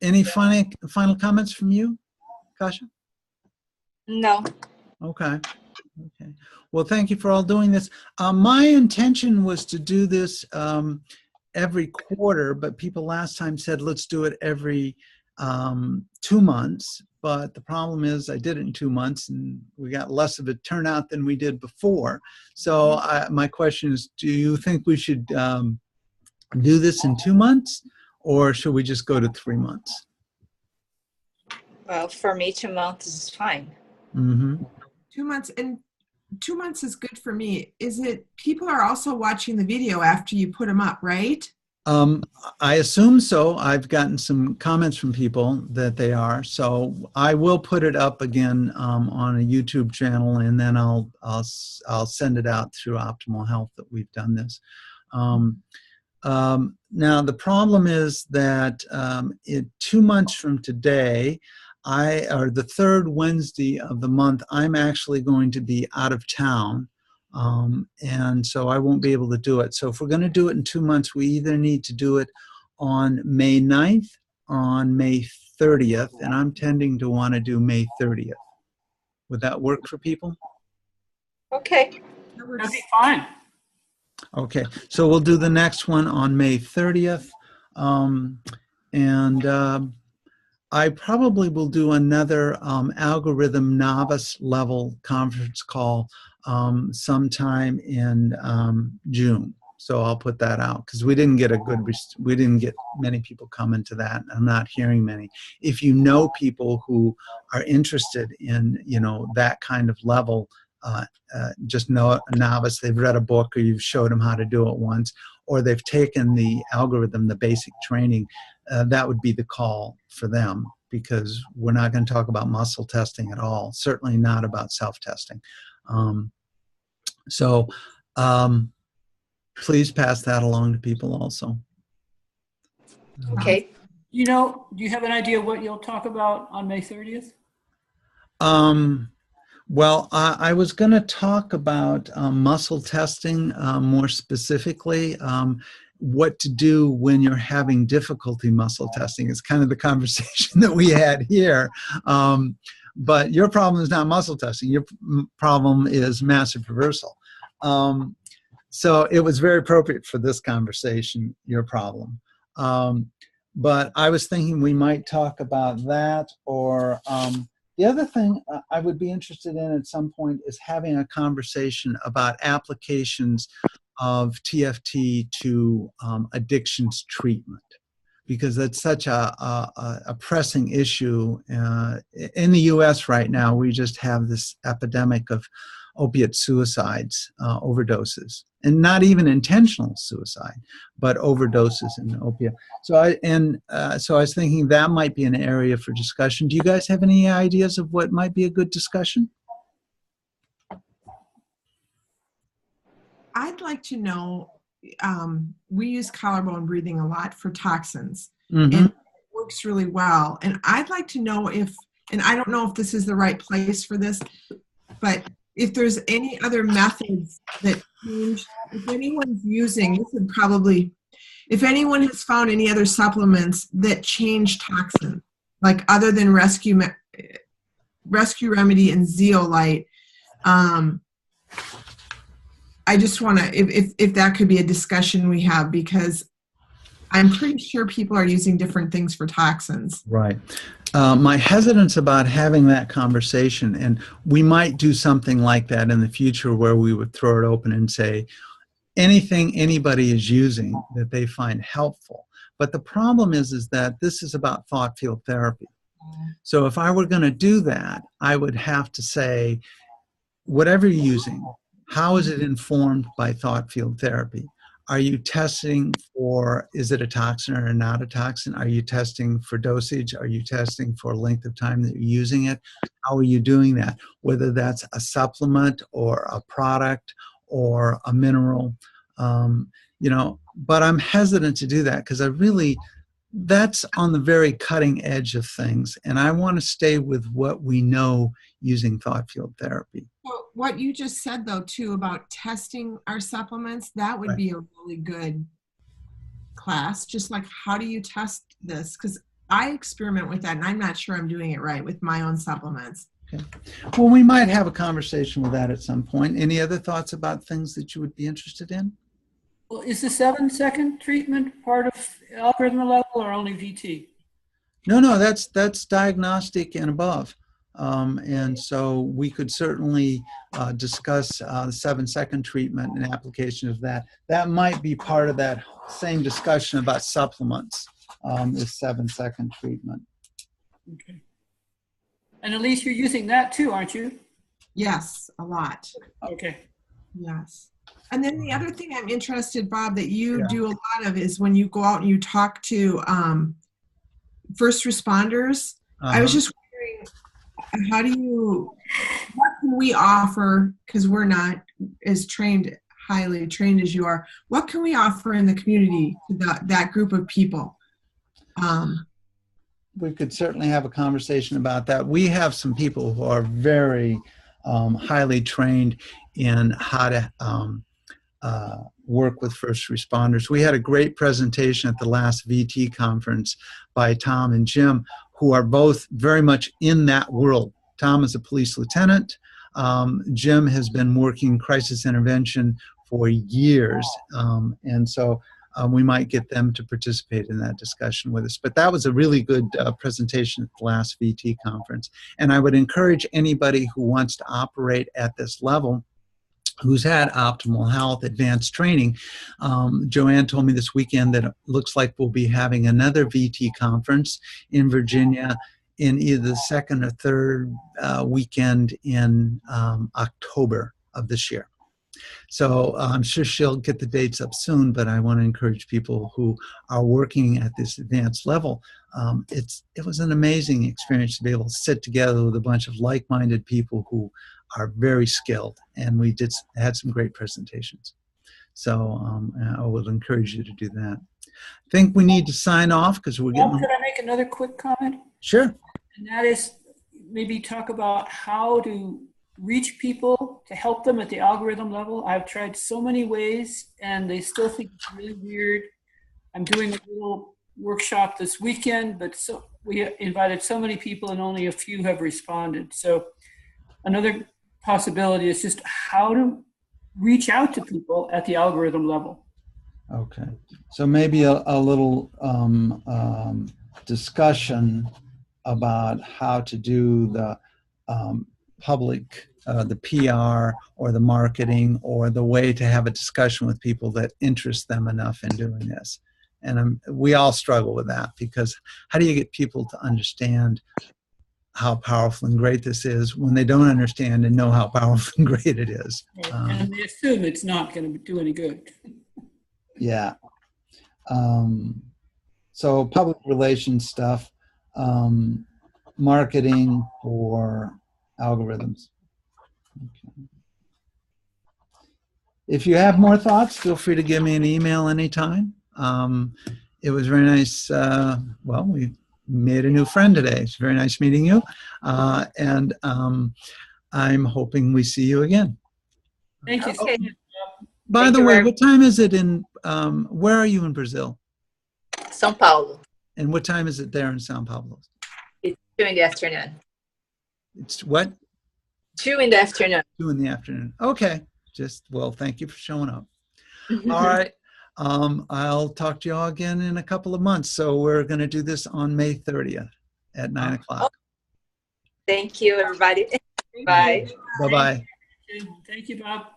[SPEAKER 1] Any final comments from you? Kasha?
[SPEAKER 4] No.
[SPEAKER 1] Okay. Okay. Well, thank you for all doing this. My intention was to do this every quarter, but people last time said, let's do it every 2 months. But the problem is I did it in 2 months and we got less of a turnout than we did before. So my question is, do you think we should do this in 2 months, or should we just go to 3 months?
[SPEAKER 4] Well, for me, 2 months is fine.
[SPEAKER 1] Mm-hmm.
[SPEAKER 3] 2 months, and 2 months is good for me. Is it, people are also watching the video after you put them up, right?
[SPEAKER 1] I assume so. I've gotten some comments from people that they are. So I will put it up again on a YouTube channel, and then I'll send it out through Optimal Health that we've done this. Now the problem is that in 2 months from today, or the third Wednesday of the month, I'm actually going to be out of town. And so I won't be able to do it. So if we're going to do it in 2 months, we either need to do it on May 9th or on May 30th. And I'm tending to want to do May 30th. Would that work for people?
[SPEAKER 4] Okay.
[SPEAKER 2] That'd be fine.
[SPEAKER 1] Okay, so we'll do the next one on May 30th. I probably will do another algorithm novice level conference call sometime in June. So I'll put that out because we didn't get many people coming to that. I'm not hearing many. If you know people who are interested in, that kind of level, just know a novice, they've read a book or you've showed them how to do it once, or they've taken the algorithm, the basic training, that would be the call for them, because we're not going to talk about muscle testing at all, certainly not about self-testing. Please pass that along to people also.
[SPEAKER 4] Okay.
[SPEAKER 2] Do you have an idea what you'll talk about on May 30th?
[SPEAKER 1] Well, I was going to talk about muscle testing more specifically. What to do when you're having difficulty muscle testing. It's kind of the conversation that we had here. But your problem is not muscle testing. Your problem is massive reversal. So it was very appropriate for this conversation, your problem. But I was thinking we might talk about that, or the other thing I would be interested in at some point is having a conversation about applications of TFT to addictions treatment, because that's such a pressing issue. In the US right now, we just have this epidemic of opiate suicides, overdoses, and not even intentional suicide, but overdoses in opiate. So I was thinking that might be an area for discussion. Do you guys have any ideas of what might be a good discussion?
[SPEAKER 3] I'd like to know, we use collarbone breathing a lot for toxins,
[SPEAKER 1] Mm-hmm.
[SPEAKER 3] and it works really well. And I'd like to know if, and I don't know if this is the right place for this, but if there's any other methods that change, if anyone's using, this would probably, if anyone has found any other supplements that change toxin, like other than Rescue Remedy and Zeolite, I just want to, if that could be a discussion we have, because I'm pretty sure people are using different things for toxins.
[SPEAKER 1] Right. My hesitance about having that conversation, and we might do something like that in the future where we would throw it open and say, anything anybody is using that they find helpful. But the problem is that this is about thought field therapy. So if I were going to do that, I would have to say, whatever you're using, how is it informed by thought field therapy? Are you testing for, is it a toxin or not a toxin? Are you testing for dosage? Are you testing for length of time that you're using it? How are you doing that? Whether that's a supplement or a product or a mineral, but I'm hesitant to do that because that's on the very cutting edge of things. And I want to stay with what we know using thought field therapy.
[SPEAKER 3] Well, what you just said, though, too, about testing our supplements, that would be a really good class. Just like, how do you test this? Because I experiment with that, and I'm not sure I'm doing it right with my own supplements.
[SPEAKER 1] Okay. Well, we might have a conversation with that at some point. Any other thoughts about things that you would be interested in?
[SPEAKER 2] Well, is the 7-second treatment part of algorithm level or only VT?
[SPEAKER 1] No, that's diagnostic and above. And so we could certainly discuss the 7-second treatment and application of that. That might be part of that same discussion about supplements, is 7-second treatment.
[SPEAKER 2] Okay. And Elise, you're using that too, aren't you?
[SPEAKER 3] Yes, a lot.
[SPEAKER 2] Okay.
[SPEAKER 3] Yes. And then the other thing I'm interested, Bob, that you
[SPEAKER 1] Yeah.
[SPEAKER 3] do a lot of is when you go out and you talk to first responders. I was just wondering, what can we offer, because we're not as highly trained as you are, what can we offer in the community to that group of people?
[SPEAKER 1] We could certainly have a conversation about that. We have some people who are very highly trained in how to work with first responders. We had a great presentation at the last VT conference by Tom and Jim, who are both very much in that world. Tom is a police lieutenant. Jim has been working crisis intervention for years. And so we might get them to participate in that discussion with us. But that was a really good presentation at the last VT conference. And I would encourage anybody who wants to operate at this level, who's had optimal health advanced training. Joanne told me this weekend that it looks like we'll be having another VT conference in Virginia in either the second or third weekend in October of this year. So I'm sure she'll get the dates up soon, but I want to encourage people who are working at this advanced level. It was an amazing experience to be able to sit together with a bunch of like-minded people who are very skilled, and we had some great presentations. So I would encourage you to do that. I think we need to sign off because we're getting...
[SPEAKER 2] Could I make another quick comment?
[SPEAKER 1] Sure.
[SPEAKER 2] And that is maybe talk about how to reach people to help them at the algorithm level. I've tried so many ways and they still think it's really weird. I'm doing a little workshop this weekend, but we invited so many people and only a few have responded. So another possibility is just how to reach out to people at the algorithm level.
[SPEAKER 1] Okay. So maybe a little discussion about how to do the public, the PR or the marketing, or the way to have a discussion with people that interest them enough in doing this. And we all struggle with that, because how do you get people to understand how powerful and great this is when they don't understand and know how powerful and great it is?
[SPEAKER 2] And they assume it's not going to do any good.
[SPEAKER 1] Yeah. So public relations stuff, marketing or algorithms. Okay. If you have more thoughts, feel free to give me an email anytime. It was very nice. Well, we made a new friend today. It's very nice meeting you. And I'm hoping we see you again.
[SPEAKER 2] Thank you so
[SPEAKER 4] Okay.
[SPEAKER 2] much.
[SPEAKER 1] By
[SPEAKER 4] Thank
[SPEAKER 1] the
[SPEAKER 4] you
[SPEAKER 1] way,
[SPEAKER 4] very
[SPEAKER 1] what time is it in, where are you in Brazil?
[SPEAKER 4] São Paulo.
[SPEAKER 1] And what time is it there in São Paulo?
[SPEAKER 4] It's 2 in the afternoon.
[SPEAKER 1] It's what?
[SPEAKER 4] 2 in the afternoon.
[SPEAKER 1] 2 in the afternoon. Okay. Well, thank you for showing up. All right. I'll talk to you all again in a couple of months. So we're going to do this on May 30th at 9 o'clock.
[SPEAKER 4] Thank you, everybody. Bye.
[SPEAKER 1] Bye-bye.
[SPEAKER 2] Thank you, Bob.